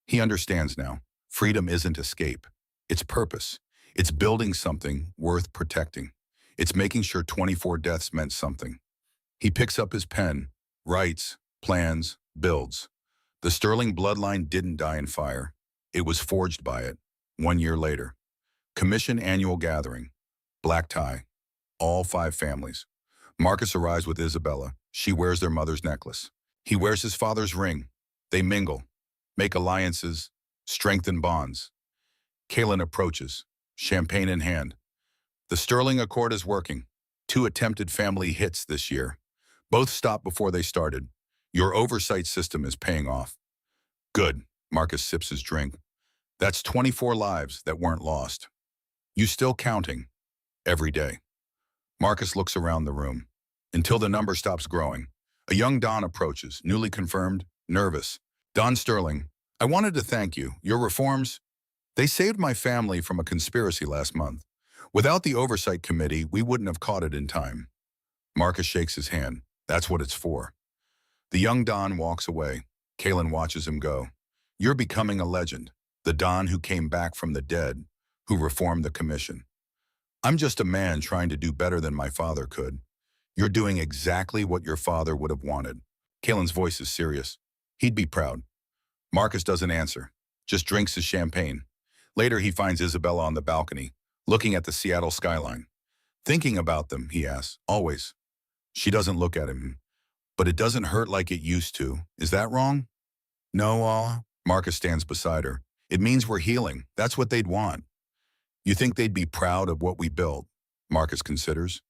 He understands now. Freedom isn't escape. It's purpose. It's building something worth protecting. It's making sure 24 deaths meant something. He picks up his pen, writes, plans, builds. The Sterling bloodline didn't die in fire. It was forged by it. 1 year later. Commission annual gathering. Black tie. All 5 families. Marcus arrives with Isabella. She wears their mother's necklace. He wears his father's ring. They mingle, make alliances, strengthen bonds. Kaylin approaches, champagne in hand. The Sterling Accord is working. 2 attempted family hits this year. Both stopped before they started. Your oversight system is paying off. Good. Marcus sips his drink. That's 24 lives that weren't lost. You still counting. Every day. Marcus looks around the room. Until the number stops growing. A young Don approaches, newly confirmed, nervous. Don Sterling, I wanted to thank you. Your reforms, they saved my family from a conspiracy last month. Without the oversight committee, we wouldn't have caught it in time. Marcus shakes his hand. That's what it's for. The young Don walks away. Kaylin watches him go. You're becoming a legend. The Don who came back from the dead, who reformed the commission. I'm just a man trying to do better than my father could. You're doing exactly what your father would have wanted. Kaylin's voice is serious. He'd be proud. Marcus doesn't answer, just drinks his champagne. Later, he finds Isabella on the balcony, looking at the Seattle skyline. Thinking about them, he asks, always. She doesn't look at him. But it doesn't hurt like it used to. Is that wrong? No, Marcus stands beside her. It means we're healing. That's what they'd want. You think they'd be proud of what we built? Marcus considers.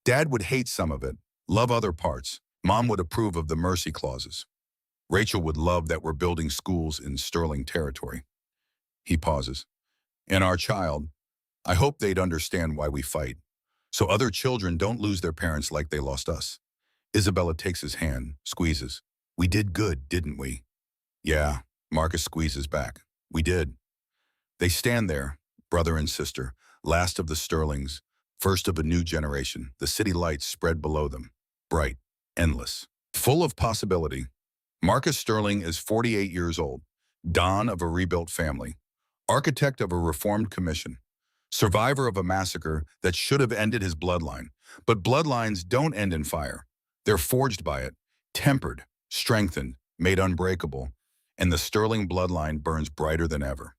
Dad would hate some of it, love other parts. Mom would approve of the mercy clauses. Rachel would love that we're building schools in Sterling territory. He pauses. And our child, I hope they'd understand why we fight, so other children don't lose their parents like they lost us. Isabella takes his hand, squeezes. We did good, didn't we? Yeah, Marcus squeezes back. We did. They stand there, brother and sister, last of the Sterlings, first of a new generation. The city lights spread below them, bright, endless, full of possibility. Marcus Sterling is 48 years old, Don of a rebuilt family, architect of a reformed commission, survivor of a massacre that should have ended his bloodline. But bloodlines don't end in fire. They're forged by it, tempered, strengthened, made unbreakable, and the Sterling bloodline burns brighter than ever.